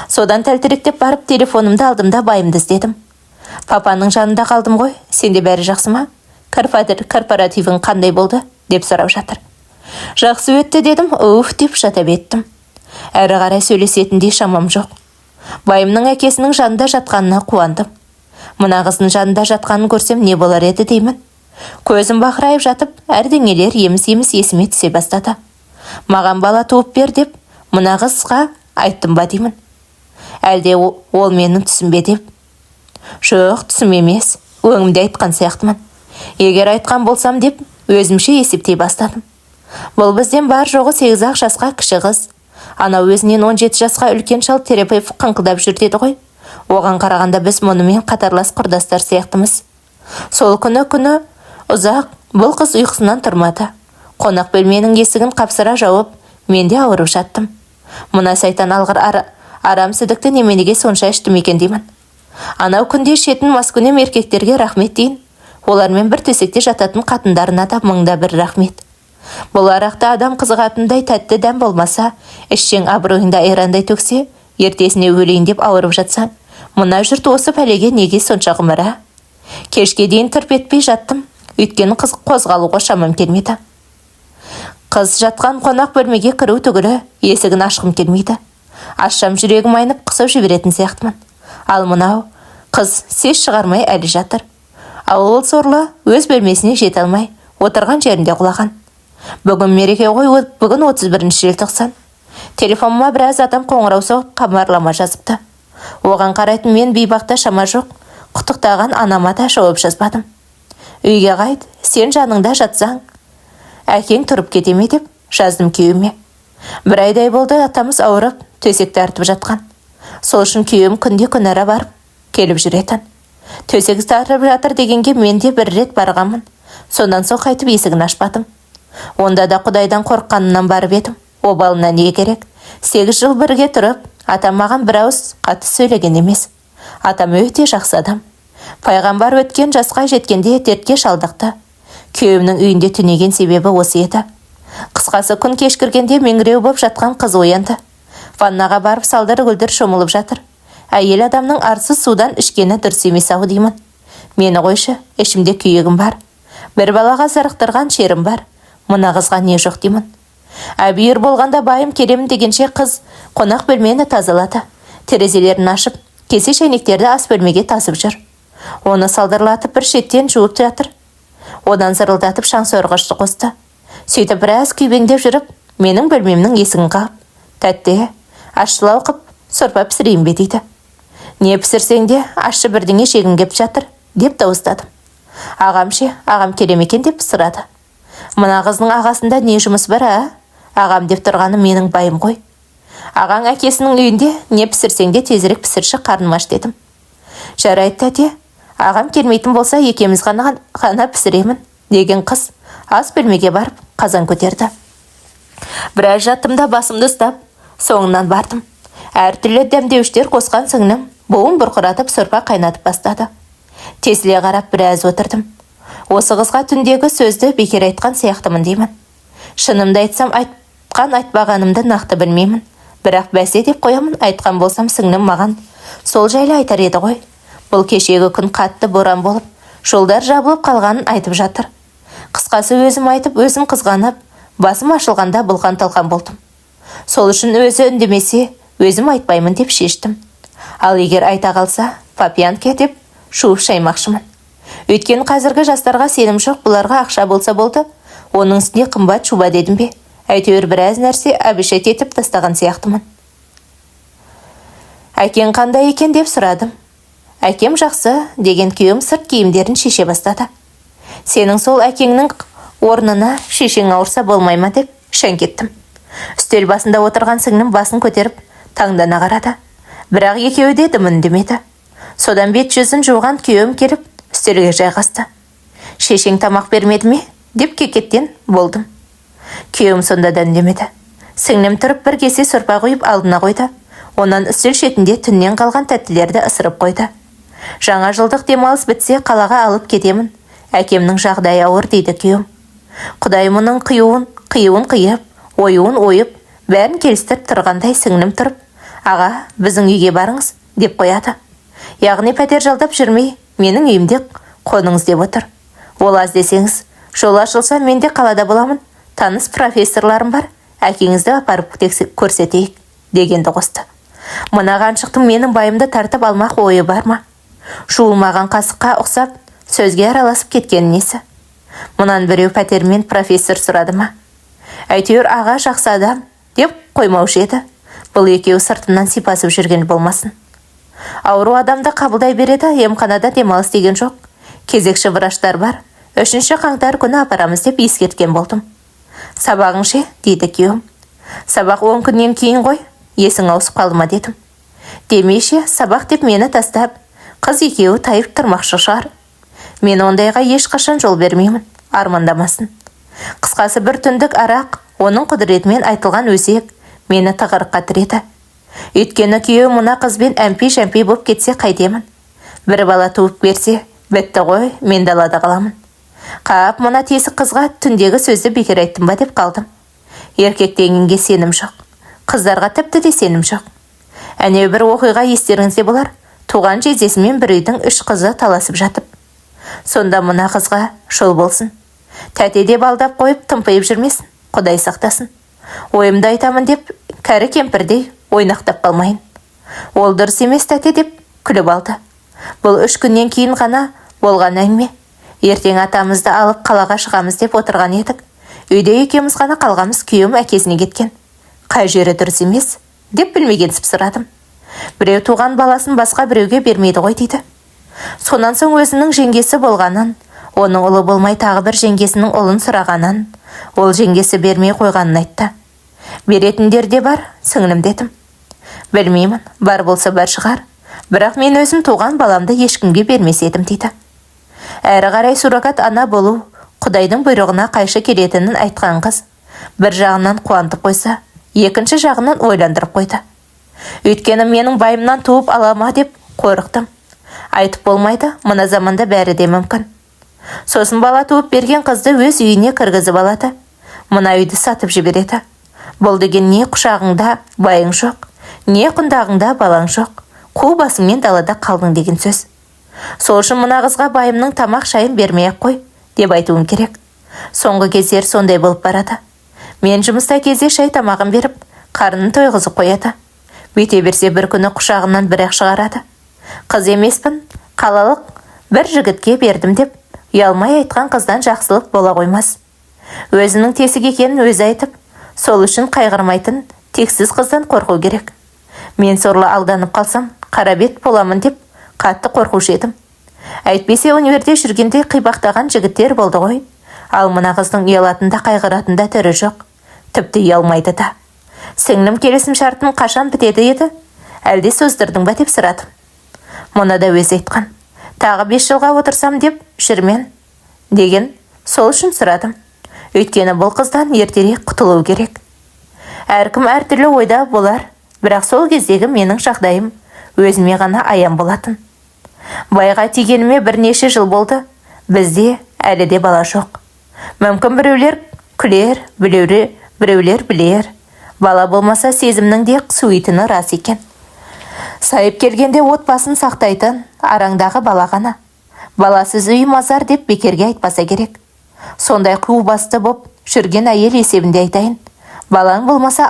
Содан тәлтіректеп барып телефонымды алдым да байымды іздедім. Папаның жанында қалдым ғой, сенде бәрі жақсы ма? Корпоративің қандай болды? Деп сұрап жатыр. Жақсы өтті дедім, деп жата беттім. Әрі қарай сөйлесетіндей шамам жоқ. Байымның әкесінің жанында жатқанына қуандым. Мына қыздың жанында жатқанын көрсем не болар еді деймін. Көзім бақырайып жатып, әрдеңелер еміс-еміс есіме түсе бастады. Маған бала туып бер деп, мына қызға айттым ба деймін. Әлде ол менің түсім бе деп. Жоқ, түсім емес, өңімде айтқан сияқтымын. Егер айтқан болсам деп, өзімше есептей бастадым. Бұл бізден бар жоғы 8-ақ жасқа кіші қыз. Анау өзінен 17 жасқа үлкен шал терапевт қыңқылдап жүр деді ғой. Оған қарағанда біз мұнымен қатарлас құрдастар сияқтымыз. Сол күні ұзақ бұл қыз ұйқысынан тұрмады. Қонақ бөлменің есігін қапсыра жауып, мен де ауырып жаттым. Мына сайтан алғыр арамсыздықты неменеге сонша іштім екен деймін. Анау күнде шетін маскүнем еркектерге рахмет дейін. Олармен бір төсекте жататын қатындарына да мыңда бір рахмет. Бұл арақта адам қызығатындай тәтті дәм болмаса, ішшең абыройында айрандай төксе, ертесіне өлейін деп ауырып жатсаң, мына жұрт осы пәлеге неге сонша құмыра? Кешке дейін тырп етпей жаттым, өйткені қозғалуға шамам келмеді. Қыз жатқан қонақ бөлмеге кіру түгілі есігін ашқым келмейді. Ашсам жүрегім айнып қысып жіберетін сияқтымын. Ал мынау қыз сес шығармай әлі жатыр. Ауыл сорлы өз бөлмесіне жете алмай отырған жерінде құлаған. Бүгін мереке ғой, бүгін 31 желтоқсан. Телефоныма біраз адам қоңырау соғып хабарлама жазыпты. Оған қарайтын мен бейбақта шама жоқ, құттықтаған анама да жауап жазбадым. Үйге қайт, сен жаныңда жатсаң, әкең тұрып кете ме деп жаздым күйеуіме. Бір айдай болды атамыз ауырып, төсекті артып жатқан. Сол үшін күйеуім күнде күнара барып, келіп жүретін. Төсек тартып жатыр дегенге мен де бір рет барғанмын. Сондан соң қайтып есігін ашпадым. Онда да құдайдан қорыққанымнан барып едім. Обалына не керек? 8 жыл бірге тұрып, атам маған бір ауыз қатты сөйлеген емес. Атам өте жақсы адам. Пайғамбар өткен жасқа жеткенде дертке шалдықты. Күйеуімнің үйінде түнеген себебі осы еді. Қысқасы күн кешкіргенде меңіреу боп жатқан қыз оянды. Ваннаға барып салдыр-гүлдір шомылып жатыр. Әйел адамның арсыз судан ішкені дұрыс емес-ау деймін. Мені қойшы, ішімде күйегім бар. Бір балаға зарықтырған шерім бар. Мына қызға не жоқ деймін. Әбүйір болғанда байым келемін дегенше қыз қонақ бөлмені тазалады. Терезелерін ашып, кесе шайнектерді ас бөлмеге тасып жүр. Оны салдырлатып бір шеттен жуып жатыр. Одан зырылдатып шаң сорғышты қосты. Сөйтіп біраз күйбеңдеп жүріп, менің бөлмемнің есігін қағып, тәтті, ашшылау қып, сорпа пісірейін бе дейді. Не пісірсең де, ашшы бірдеңе жегім кеп жатыр, деп дауыстадым. Ағам келемекен деп сұрады. Мына қыздың ағасында не жұмыс бар, ағам деп тұрғаны менің байым ғой. Ағаң әкесінің үйінде не пісірсең де тезірек пісірші, қарным аш дедім. Жарайды тәте, ағам келмейтін болса екеміз ғана пісіремін, деген қыз ас бөлмеге барып қазан көтерді. Біраз жаттым да басымды ұстап, соңынан бардым. Әртүрлі дәмдеуіштер қосқан сіңлім буын бұрқыратып сорпа қайнатып бастады. Тесіле қарап біраз отырдым. Осы қызға түндегі сөзді бекер айтқан сияқтымын деймін. Шынымды айтсам, айтпағанымды нақты білмеймін. Бірақ бәсе деп қоямын, айтқан болсам сіңлім маған сол жайлы айтар еді ғой. Бұл кешегі күн қатты боран болып, жолдар жабылып қалғанын айтып жатыр. Қысқасы өзім айтып, өзім қызғанып, басым ашылғанда бұлқан-талқан болдым. Сол үшін өзі үндемесе, өзім айтпаймын деп шештім. Ал егер айта қалса, папиянке деп шуып шаймақшымын. Өйткені қазіргі жастарға сенім жоқ, бұларға ақша болса болды, оның үстіне қымбат шуба дедім бе. Әйтеуір біраз нәрсе әбішет етіп тастаған сияқтымын. Әкең қандай екен деп сұрадым. Әкем жақсы деген күйеуім сырт киімдерін шеше бастады. Сенің сол әкеңнің орнына шешең ауырса болмай ма деп шәңкеттім. Үстел басында отырған сіңлім басын көтеріп таңдана қарады. Бірақ екеуі де дымын демеді. Содан бет жүзін жуған күйеуім келіп үстелге жайғасты. Шешең тамақ бермеді ме? Деп кекеттен болдым. Күйеуім сонда да үндемеді. Сіңлім тұрып бір кесе сорпа құйып алдына қойды. Онан үстел шетінде түннен қалған тәттілерді ысырып қойды. Жаңа жылдық демалыс бітсе қалаға алып кетемін. Әкемнің жағдайы ауыр дейді күйеуім. Құдай мұның қиюын қиып, ойуын ойып, бәрін келістіріп тұрғандай сіңлім тұрып, аға, біздің үйге барыңыз, деп қояды. Яғни пәтер жалдап жүрмей, менің үйімде қоныңыз деп отыр. Ол аз десеңіз, жол ашылса мен де қалада боламын. Таныс профессорларым бар, әкеңізді апарып көрсетейік, дегенді қосты. Мына қаншықтың менің байымды тартып алмақ ойы бар ма? Жуылмаған қасыққа ұқсап, сөзге араласып кеткен несі? Мұнан біреу пәтермен профессор сұрады ма? Әйтеуір аға жақсы адам деп қоймаушы еді. Бұл екеуі сыртымнан сипасып жүрген болмасын. Ауру адамды қабылдай береді, емханада демалыс деген жоқ. Кезекші враштар бар. 3 қаңтар күні апарамыз деп ескерткен болдым. Сабағың ше, дейді күйеуім. Сабақ 10 күннен кейін ғой, есің ауысып қалды ма дедім. Демейше, сабақ деп мені тастап, қыз екеуі тайып тұрмақшы шығар. Мен ондайға ешқашан жол бермеймін, армандамасын. Қысқасы бір түндік арақ, оның құдіретімен айтылған өсек мені тығырыққа тіреді. Өйткені күйеуім мына қызбен әмпей-жәмпей боп кетсе қайтемін. Бір бала туып берсе, бітті ғой, мен далада қаламын. Қап, мына тесік қызға түндегі сөзді бекер айттым ба деп қалдым. Еркек дегенге сенім жоқ. Қыздарға тіпті де сенім жоқ. Әне бір оқиға естеріңізде болар. Туған жездесімен бір үйдің 3 қызы таласып жатып. Сонда мына қызға жол болсын. Тәте деп алдап қойып тымпайып жүрмесін. Құдай сақтасын. Ойымды айтамын деп, кәрі кемпірдей ойнақтап қалмайын. Ол дұрыс емес тәте деп күліп алды. Бұл 3 күннен кейін ғана болған әңгіме. Ертең атамызды алып қалаға шығамыз деп отырған едік. Үйде екеуміз ғана қалғамыз, күйеуім әкесіне кеткен. Қай жері дұрыс емес деп білмегенсіп сұрадым. Біреу туған баласын басқа біреуге бермейді ғой дейді. Сонан соң өзінің жеңгесі болғанын, оның ұлы болмай тағы бір жеңгесінің ұлын сұрағанын, ол жеңгесі бермей қойғанын айтты. Беретіндер де бар, сіңлім дедім. Білмеймін, бар болса бар шығар. Бірақ мен өзім туған баламды ешкімге бермес едім дейді. Әрі қарай суррогат ана болу, Құдайдың бұйрығына қайшы келетінін айтқан қыз. Бір жағынан қуантып қойса, екінші жағынан ойландырып қойды. Өйткені менің байымнан туып алама деп қорықтым. Айтып болмайды, мына заманда бәрі де мүмкін. Сосын бала туып берген қызды өз үйіне кіргізіп алады. Мына үйді сатып жібереді. Бұл деген не құшағыңда байың жоқ, не құндағыңда балаң жоқ. Қу басыңмен далада қалдың деген сөз. Сол үшін мына қызға байымның тамақ шайын бермей-ақ қой деп айтуым керек. Соңғы кездер сондай болып барады. Мен жұмыста кезде шай тамағын беріп, қарнын тойғызып қояды. Бүйте берсе бір күні құшағынан бір-ақ шығарады. Қыз емеспін, қалалық бір жігітке бердім деп, ұялмай айтқан қыздан жақсылық бола қоймас. Өзінің тесік екенін өзі айтып, сол үшін қайғырмайтын тексіз қыздан қорқу керек. Мен сорлы алданып қалсам, қарабет боламын деп қатты қорқушы едім. Әйтпесе универде жүргенде қипақтаған жігіттер болды ғой. Ал мына қыздың ұялатында қайғыратында түрі жоқ. Тіпті ұялмайды да. Сіңлім келісім шартын қашан бітеді еді? Әлде создырдың ба деп сұрадым. Мұны да өзі айтқан. Тағы 5 жылға отырсам деп жүрмен деген сол үшін сұрадым. Өйткені бұл қыздан ертерек құтылу керек. Әркім әртүрлі ойда болар, бірақ сол кездегі менің жағдайым өзіме ғана аян болатын. Байға тигеніме бірнеше жыл болды. Бізде әлі де бала жоқ. Мүмкін біреулер күлер, біреулер білер. Бала болмаса сезімнің де суитыны рас екен. Сайып келгенде отбасын сақтайтын араңдағы бала ғана. Баласыз үй мазар деп бекерге айтпаса керек. Сондай қу басты боп жүрген әйел есебінде айтайын. Балаң болмаса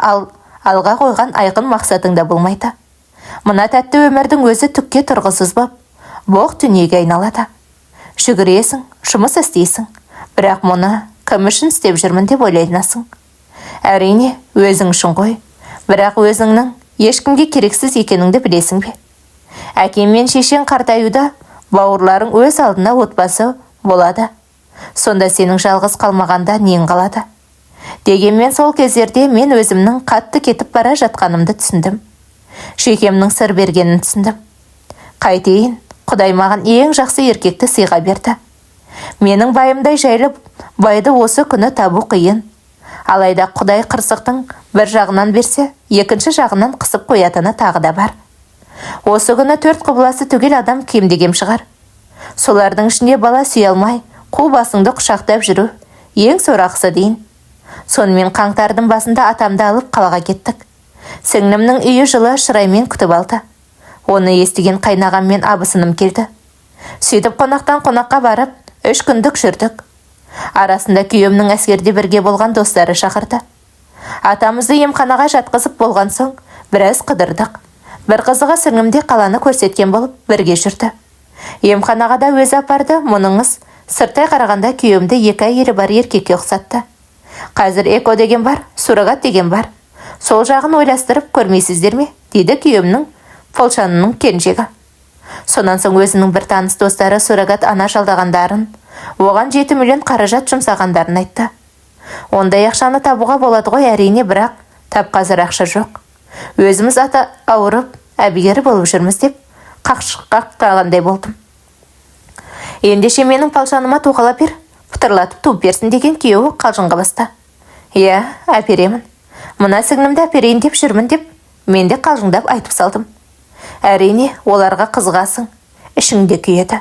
алға қойған айқын мақсатыңда болмайды. Мына тәтті өмірдің өзі түкке тұрғысыз боп, боқ дүниеге айналады. Жүгіресің, жұмыс істейсің. Бірақ мұны кім үшін істеп жүрмін деп ойлайнасың. Әрине, өзің үшін ғой. Бірақ өзіңнің ешкімге керексіз екеніңді білесің бе? Әкем мен шешең қартаюда, бауырларың өз алдына отбасы болады. Сонда сенің жалғыз қалмағанда нең қалады? Дегенмен сол кездерде мен өзімнің қатты кетіп бара жатқанымды түсіндім. Шекемнің сыр бергенін түсіндім. Қайтейін, Құдай маған ең жақсы еркекті сыйға берді. Менің байымдай жайлы байды осы күні табу қиын. Алайда Құдай қырсықтың бір жағынан берсе, екінші жағынан қысып қоятыны тағы да бар. Осы күні 4 құбыласы түгел адам кемде-кем шығар. Солардың ішінде бала сүйе алмай, қу басыңды құшақтап жүру ең сорақысы дейін. Сонымен қаңтардың басында атамды алып қалаға кеттік. Сіңлімнің үйі жылы шыраймен күтіп алды. Оны естіген қайнағам мен абысыным келді. Сөйтіп қонақтан қонаққа барып, 3 күндік жүрдік. Арасында күйеуімнің әскерде бірге болған достары шақырды. Атамызды емханаға жатқызып болған соң, біраз қыдырдық. Бір қызығы сіңімде қаланы көрсеткен болып, бірге жүрді. Емханаға да өзі апарды, мұныңыз сырттай қарағанда күйеуімді 2 әйелі бар еркекке ұқсатты. Қазір эко деген бар, суррогат деген бар. Сол жағын ойластырып көрмейсіздер ме? Дейді күйеуімнің Полшанының келіншегі. Сонан соң өзінің бір таныс достары суррогат ана жалдағандарын, оған 7 миллион қаражат жұмсағандарын айтты. Ондай ақшаны табуға болады ғой әрине, бірақ тап қазір ақша жоқ. Өзіміз ата ауырып, әбігері болып жүрміз деп қаққандай болдым. Ендеше менің Полшаныма тоқалап бер, пұтырлатып туып берсін деген күйеуі қалжыңға басты. Иә, әперемін. Мына сіңлімді әперейін деп жүрмін деп, мен де қалжыңдап айтып салдым. Әрине, оларға қызғасың, ішіңде күйеді.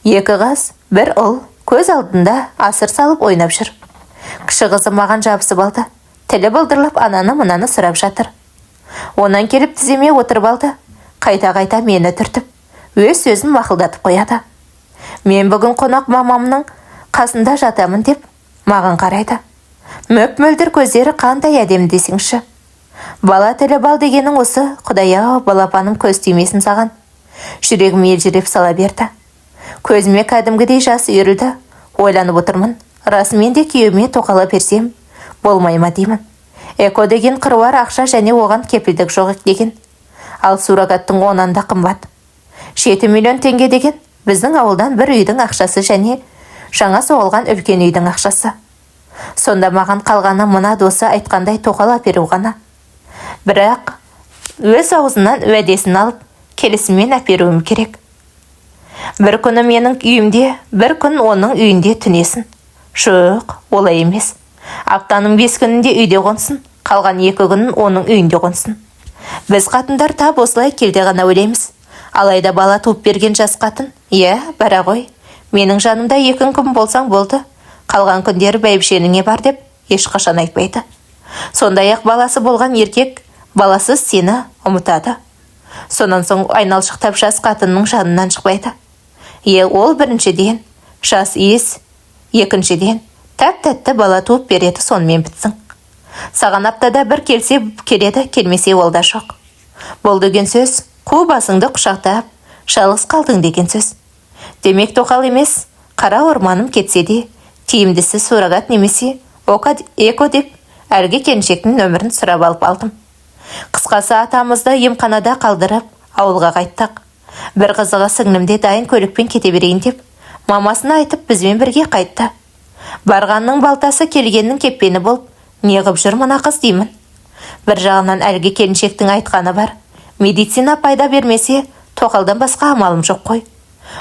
2 қыз, 1 ұл, көз алдында асыр салып ойнап жүр. Кіші қызы маған жабысып алды. Тілі былдырлап ананы мынаны сұрап жатыр. Онан келіп тіземе отырып алды. Қайта-қайта мені түртіп, өз сөзін мақылдатып қояды. Мен бүгін қонақ мамамның қасында жатамын деп маған қарайды. Мөп-мөлдір көздері қандай әдемі десеңші. Бала тілі бал дегенің осы, Құдай-ау, балапаным көз тимесін саған. Жүрегім елжіреп сала берді. Көзіме кәдімгідей жас үйірілді. Ойланып отырмын, расымен де күйеуіме тоқала берсем, болмай ма деймін. Эко деген қыруар ақша және оған кепілдік жоқ деген. Ал суррогаттың онан да қымбат. 7 миллион теңге деген біздің ауылдан бір үйдің ақшасы және жаңа соғылған үлкен үйдің ақшасы. Сонда маған қалғаны мына досы айтқандай тоқала беру ғана. Бірақ өз аузынан уәдесін алып, келісімен әперуім керек. Бір күні менің үйімде, бір күн оның үйінде түнесін. Жоқ, олай емес. Аптаның 5 күнінде үйде қонсын, қалған 2 күнін оның үйінде қонсын. Біз қатындар тап осылай келде ғана ойлаймыз. Алайда бала туып берген жас қатын, иә, бара ғой. Менің жанымда 2 күн болсаң болды. Қалған күндері бәйбішеніңе бар деп ешқашан айтпайды. Сондай-ақ баласы болған еркек, баласыз сені ұмытады. Сонан соң айналшықтап жас қатынның жанынан шықпайды. Ол біріншіден жас иіс, екіншіден тәп-тәтті бала туып береді, сонымен бітсін. Саған аптада бір келсе келеді, келмесе ол да жоқ. Бұл деген сөз, қу басыңды құшақтап, жалғыз қалдың деген сөз. Демек тоқал емес, қара орманым кетсе де, тиімдісі суррогат немесе эко деп әлгі келіншектің нөмірін сұрап алып алдым. Қысқасы атамызды емханада қалдырып, ауылға қайттық. Бір қызығы сіңлімде дайын көлікпен кете берейін деп, мамасына айтып бізбен бірге қайтты. Барғанның балтасы келгеннің кеппені болып, неғып жүр мына қыз деймін. Бір жағынан әлгі келіншектің айтқаны бар. Медицина пайда бермесе, тоқалдан басқа амалым жоқ қой.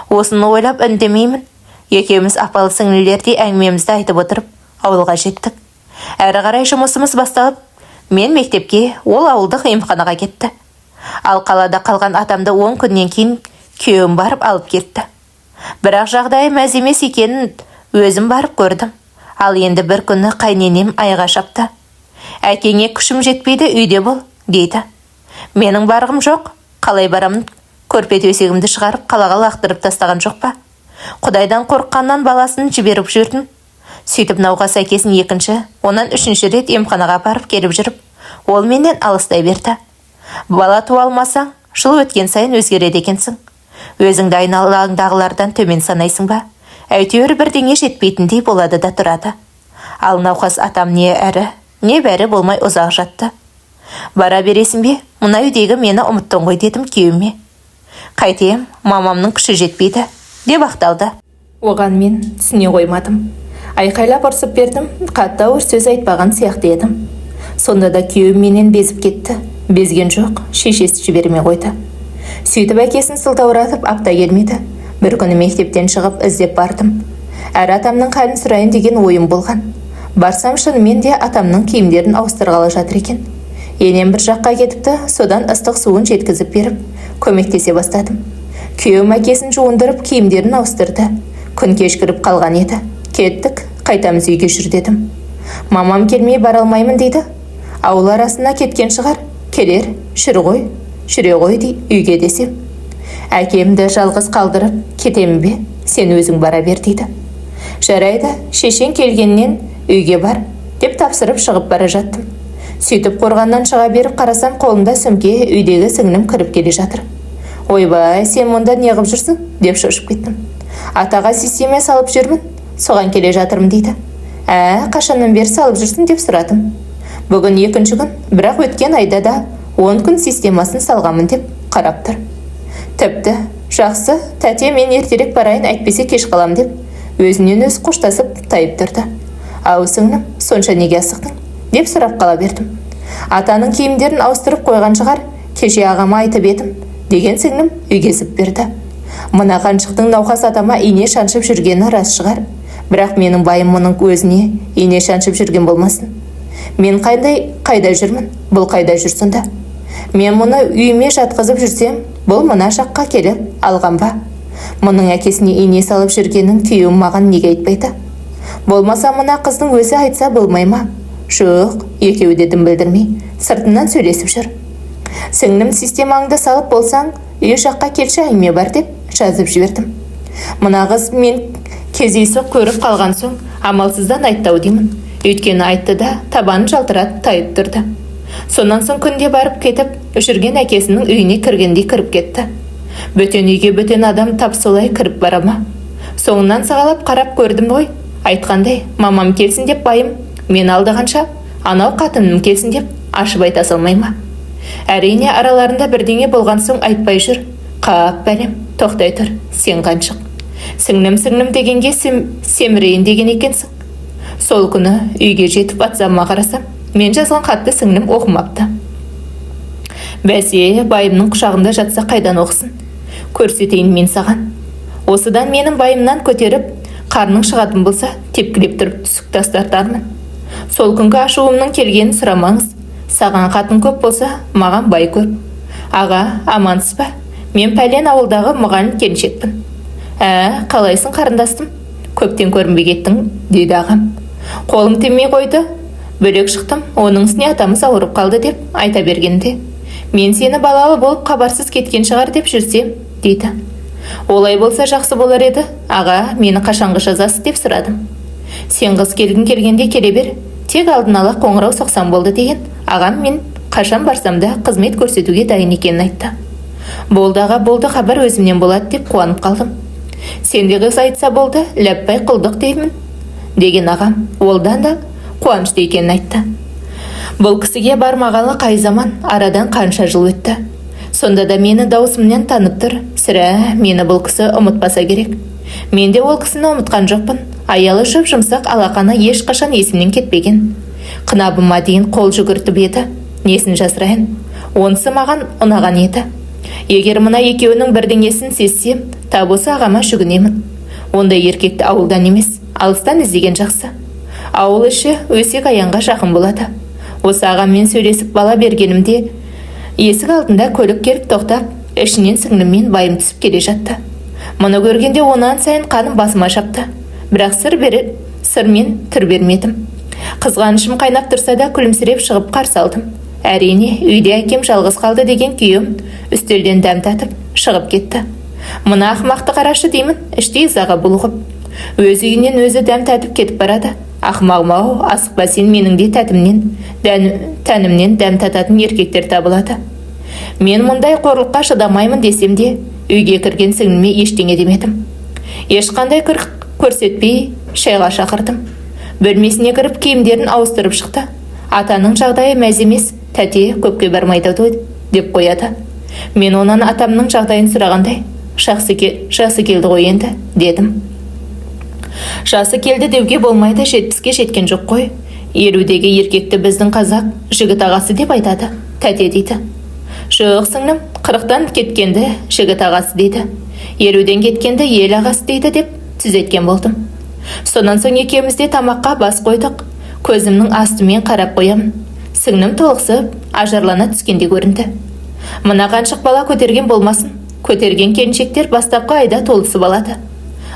Осыны ойлап үндемеймін. Екеуміз апалы сіңлілердей әңгімемізді айтып отырып, ауылға жеттік. Әрі қарай жұмысымыз басталып, мен мектепке, ол ауылдық емханаға кетті. Ал қалада қалған атамды 10 күннен кейін күйеуім барып алып кетті. Бірақ жағдайы мәз емес екенін өзім барып көрдім. Ал енді бір күні қайненем айға шапты. Әкеңе күшім жетпейді, үйде бол, дейді. Менің барғым жоқ, қалай барамын? Көрпе төсегімді шығарып қалаға лақтырып тастаған жоқ па? Құдайдан қорыққаннан баласын жіберіп жүрдім. Сөйтіп науқас әкесін 2-ші, онан 3-ші рет емханаға барып келіп жүріп, ол менен алыстай берді. Бала туа алмасаң, жыл өткен сайын өзгереді екенсің. Өзіңді айналаңдағылардан төмен санайсың ба? Әйтеуір бірдеңе жетпейтіндей болады да тұрады. Ал науқас атам не әрі, не бәрі болмай ұзақ жатты. Бара бересің бе? Мына үйдегі мені ұмыттың ғой дедім күйеуіме. Қайтем, мамамның күші жетпейді, деп ақталды. Оған мен түсіне қоймадым. Айқайлап ұрсып бердім, қатты ауыр сөз айтпаған сияқты едім. Сонда да күйеуім менен безіп кетті. Безген жоқ, шешесі жібермей қойды. Сөйтіп әкесін сылтауратып апта келмеді. Бір күні мектептен шығып іздеп бардым. Әр атамның халін сұрайын деген ойым болған. Барсам шынымен де атамның киімдерін ауыстырғалы жатыр екен. Енем бір жаққа кетіпті, содан ыстық суын жеткізіп беріп, көмектесе бастадым. Күйеуім әкесін жуындырып, киімдерін ауыстырды. Күн кешкіріп қалған еді. Кеттік, қайтамыз үйге жүр дедім. Мамам келмей бара алмаймын дейді. Ауыл арасына кеткен шығар. Келер, жүре ғой дей үйге десем. Әкемді жалғыз қалдырып кетемін бе, сен өзің бара бер дейді. Жарайды, шешең келгеннен үйге бар, деп тапсырып шығып бара жаттым. Сөйтіп қорғаннан шыға беріп қарасам, қолында сөмке, үйдегі сіңлім кіріп келе жатыр. Ойбай, сен мұнда неғып жүрсің? Деп шошып кеттім. Атаға системе салып жүрмін, соған келе жатырмын дейді. Қашаннан бері салып жүрсің деп сұрадым. Бүгін 2-ші күн, бірақ өткен айда да 10 күн системасын салғамын деп қарап тұр. Тіпті, жақсы, тәте мен ертерек барайын, әйтпесе кеш қалам деп, өзінен өз қоштасып тайып тұрды. Ау сіңлім, сонша неге асықтың? Деп сұрап қала бердім. Атаның киімдерін ауыстырып қойған шығар, кеше ағама айтып едім, деген сіңлім үйгезіп берді. Мына қаншықтың науқас атама ине шаншып жүргені рас шығар, бірақ менің байым мұның өзіне ине шаншып жүрген болмасын. Мен қайда жүрмін, бұл қайда жүрсін да. Мен мұны үйіме жатқызып жүрсем, бұл мына жаққа келіп алған ба? Мұның әкесіне ине салып жүргенін күйеуім маған неге айтпайды? Болмаса мына қыздың өзі айтса болмай ма? Жоқ, екеуі де дым білдірмей, сыртынан сөйлесіп жүр. Сіңлім, системаңды салып болсаң, үй жаққа келші, әңгіме бар деп жазып жібердім. Мына қыз мен кездейсоқ көріп қалған соң, амалсыздан айтты-ау деймін. Өйткені айтты да табанын жалтыратып тайып тұрды. Сонан соң күнде барып кетіп, жүрген әкесінің үйіне кіргендей кіріп кетті. Бөтен үйге бөтен адам тап солай кіріп бара ма? Соңынан сағалап қарап көрдім ғой. Айтқандай, мамам келсін деп байым, мен алдағанша, анау қатыным келсін деп ашып айта салмай ма? Әрине араларында бірдеңе болған соң айтпай жүр. Қап бәлем, тоқтай тұр, сен қаншық. Сіңлім дегенге семірейін деген екенсің. Сол күні үйге жетіп WhatsApp-ма қарасам, мен жазған хатты сіңлім оқымапты. Бәсе, байымның құшағында жатса қайдан оқысын? Көрсетейін мен саған. Осыдан менің байымнан көтеріп, қарның шығатын болса, тепкілеп тұрып түсік тастартармын. Сол күнгі ашуымның келгенін сұрамаңыз. Саған қатын көп болса, маған бай көп. Аға, амансыз ба? Мен пәлен ауылдағы мұғалім келіншекпін. Қалайсың қарындастым? Көптен көрінбей кеттің, деді ағам. Қолым тимей қойды. Бөлек шықтым, оның үстіне атамыз ауырып қалды деп айта бергенде. Мен сені балалы болып хабарсыз кеткен шығар деп жүрсем, дейді. Олай болса жақсы болар еді. Аға, мені қашанғы жазасыз деп сұрадым. Сен қыз келгенде келе бер, тек алдын ала қоңырау соқсам болды деген. Ағам мен қашан барсам да қызмет көрсетуге дайын екенін айтты. Болды аға, болды, хабар өзімнен болады деп қуанып қалдым. Сенде қыз айтса болды, ләппай құлдық деймін, деген ағам олдан да қуанышты екенін айтты. Бұл кісіге бармағалы қай заман, арадан қанша жыл өтті. Сонда да мені даусымнан танып тұр. Сірә, мені бұл кісі ұмытпаса керек. Мен де ол кісіні ұмытқан жоқпын. Аялы жұмсақ алақаны ешқашан есімнен кетпеген. Қынабыма дейін қол жүгіртіп еді. Несін жасырайын? Онысы маған ұнаған еді. Егер мына екеуінің бірдеңесін сезсем, тап осы ағама жүгінемін. Ондай еркекті ауылдан емес, алыстан іздеген жақсы. Ауыл іші өсек аяңға жақын болады. Осы ағаммен сөйлесіп бала бергенімде, есік алдында көлік келіп тоқтап, ішінен сіңліммен байым түсіп келе жатты. Мұны көргенде онан сайын қаным басыма шапты. Бірақ сырмен түр бермедім. Қызғанышым қайнап тұрса да күлімсіреп шығып қарсы алдым. Әрине, үйде әкем жалғыз қалды деген күйеуім үстелден дәм татып шығып кетті. Мына ақымақты қарашы деймін, іштей ызаға булығып. Өз үйінен өзі дәм татып кетіп барады. Ақымағым-ау, асықпа сен, менің де тәнімнен дәм тататын еркектер табылады. Мен мұндай қорлыққа шыдамаймын десем де, үйге кірген сіңліме ештеңе демедім. Ешқандай көрсетпей шайға шақырдым. Бөлмесіне кіріп киімдерін ауыстырып шықты. Атаның жағдайы мәз емес, тәте көпке бармайды деп қояды. Мен онан атамның жағдайын сұрағандай, жасы келді ғой енді, дедім. Жасы келді деуге болмайды, 70-ке жеткен жоқ қой. 50-дегі еркекті біздің қазақ жігіт ағасы деп айтады, тәте дейді. Жоқ сіңлім, 40-тан кеткенді жігіт ағасы дейді. 50-ден кеткенді ел ағасы дейді деп түзеткен болдым. Сонан соң екеумізде тамаққа бас қойдық. Көзімнің астымен қарап қоямын. Сіңлім толықсып, ажарлана түскенде көрінді. Мына қаншық бала көтерген болмасын, көтерген келіншектер бастапқы айда толысып алады.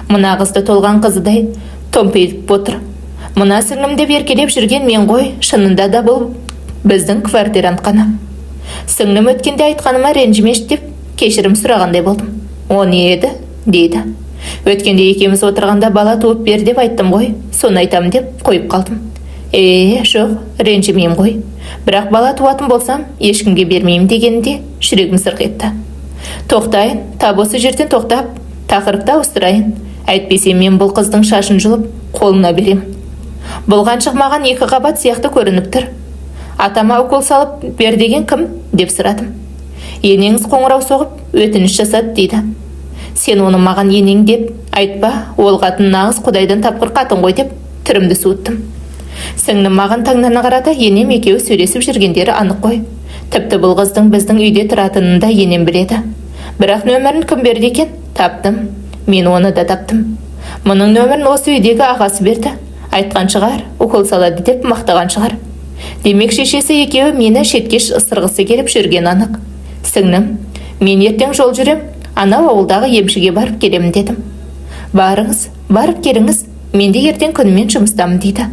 Мына қызды толған қызыдай томпиып отыр. Мына сіңлімді еркелеп жүрген мен ғой, шынында да бұл біздің квартирант қана. Сіңлім өткенде айтқаныма ренжімеш деп кешірім сұрағандай болдым. О не еді? Дейді. Өткенде екеуміз отырғанда бала туып бер деп айттым ғой, соны айтам деп қойып қалдым. Жоқ, ренжімеймін ғой. Бірақ бала туатын болсам, ешкімге бермеймін дегенде жүрегім сырқ етті. Тоқтайын, тап осы жерден тоқтап, тақырыпты ауыстырайын. Әйтпесе мен бұл қыздың шашын жұлып, қолына берем. Бұл қаншық маған екі қабат сияқты көрініп тұр. Атама укол салып бер деген кім? Деп сұрадым. Енеңіз қоңырау соғып, өтініш жасады дейді. Сен оны маған енең деп айтпа, ол қатын нағыз құдайдан тапқыр қатын ғой деп түрімді суыттым. Сіңлім маған таңнана қарады, енем екеуі сөйлесіп жүргендері анық қой. Тіпті бұл қыздың біздің үйде тұратынын да енем біледі. Бірақ нөмірін кім берді екен? Таптым. Мен оны да таптым. Мұның нөмірін осы үйдегі ағасы берді. Айтқан шығар, укол салады деп мақтаған шығар. Демек шешесі екеуі мені шеткеш ысырғысы келіп жүрген анық. Сіңлім, мен ертең жол жүрем, анау ауылдағы емшіге барып келемін дедім. Барыңыз, барып келіңіз, мен де ертең күнімен жұмыстамын дейді.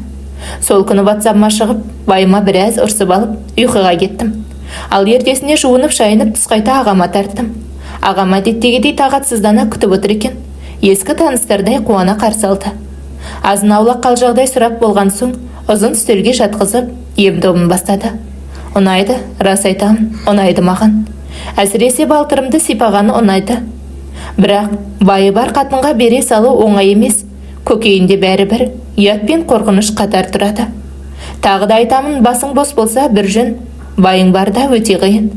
Сол күні WhatsApp-ма шығып, байыма біраз ұрсып алып, ұйқыға кеттім. Ал ертесіне жуынып, шайынып, түсқайта ағама тарттым. Ағама әдеттегідей тағатсыздана күтіп отыр екен. Ескі таныстардай қуана қарсы алды. Азын-аулақ қалжағдай сұрап болған соң, ұзын үстелге жатқызып, ем-домын бастады. Ұнайды, рас айтамын, ұнайды маған. Әсіресе балтырымды сипағаны ұнайды. Бірақ байы бар қатынға бере салу оңай емес. Көкейінде бәрі бір, ұят пен қорқыныш қатар тұрады. Тағы да айтамын, басың бос болса бір жөн, байың барда өте қиын.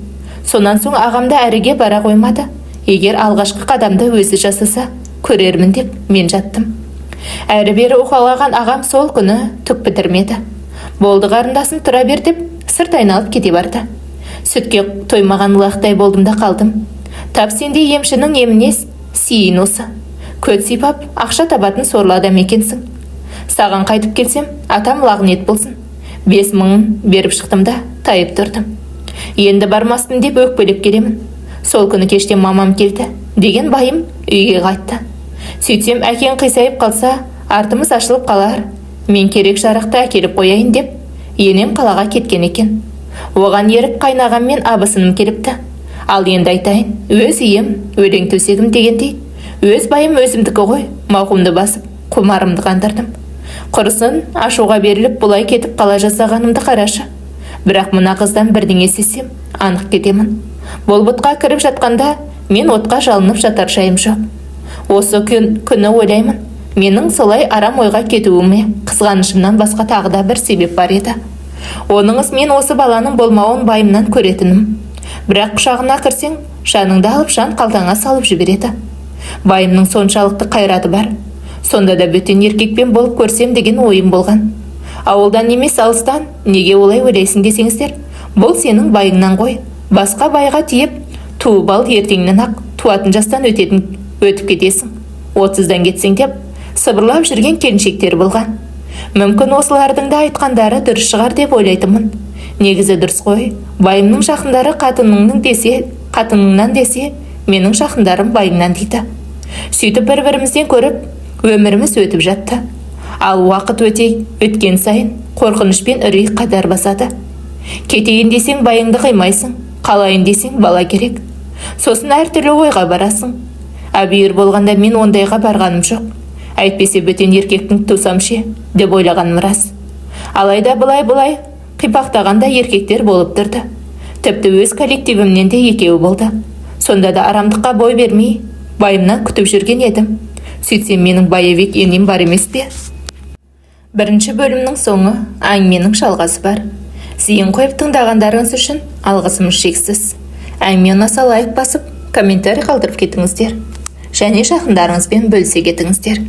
Сонан соң ағамда әріге бара қоймады. Егер алғашқы қадамды өзі жасаса, көрермін деп мен жаттым. Әрі-бері уқалаған ағам сол күні түк бітірмеді. Болды қарындасын, тұра бер деп сырт айналып кете барды. Сүтке тоймаған лақтай болдым да қалдым. Тап сенде емшінің емінес сейін осы. Көт сипап, ақша табатын сорлы адам екенсің. Саған қайтып келсем, атам лағнет болсын. 5 000 беріп шықтым да тайып тұрдым. Енді бармаспын деп өкпелеп келемін. Сол күні кештен мамам келді деген байым үйге қайтты. Сөйтсем әкең қисайып қалса, артымыз ашылып қалар. Мен керек жарақты әкеліп қояйын деп, енем қалаға кеткен екен. Оған еріп қайнағаммен абысыным келіпті. Ал енді айтайын, өз ием, өлең төсегім дегендей, өз байым өзімдікі ғой, мауқымды басып, құмарымды қандырдым. Құрысын ашуға беріліп бұлай кетіп қала жасағанымды қарашы. Бірақ мына қыздан бірдеңе сезсем, анық кетемін. Бұл бұтқа кіріп жатқанда мен отқа жалынып жатар жайым жоқ. Осы күні ойлаймын, менің солай арам ойға кетуіме қызғанышымнан басқа тағы да бір себеп бар еді. Оныңыз мен осы баланың болмауын байымнан көретінім. Бірақ құшағына кірсең, жаныңды алып жан қалтаңа салып жібереді. Байымның соншалықты қайраты бар. Сонда да бөтен еркекпен болып көрсем деген ойым болған. Ауылдан емес алыстан, неге олай ойлайсың десеңіздер, бұл сенің байыңнан ғой. Басқа байға тиіп, туып ал, ертеңнен ақ туатын жастан өтіп кетесің. 30-дан кетсең деп сыбырлап жүрген келіншектер болған. Мүмкін осылардың да айтқандары дұрыс шығар деп ойлайтынмын. Негізі дұрыс қой. Байымның жақындары қатыныңнан десе, менің жақындарым байыңнан дейді. Сөйтіп бір-бірімізден көріп, өміріміз өтіп жатты. Ал уақыт өткен сайын қорқыныш пен үрей қатар басады. Кетейін десең байыңды қимайсың, қалайын десең бала керек. Сосын әртүрлі ойға барасың. Әбүйір болғанда мен ондайға барғаным жоқ. Әйтпесе бөтен еркектің тусам ше деп ойлағаным рас. Алайда бұлай қипақтағанда еркектер болып тұрды. Тіпті өз коллективімнен де екеуі болды. Сонда да арамдыққа бой бермей, байымнан күтіп жүрген едім. Сөйтсем менің байыбек енем бар емес пе? Бірінші бөлімнің соңы әңгіменің жалғасы бар. Зейін қойып тыңдағандарыңыз үшін алғысымыз шексіз. Әңгіме ұнаса лайк басып, комментарий қалдырып кетіңіздер. Және жақындарыңызбен бөлісе кетіңіздер.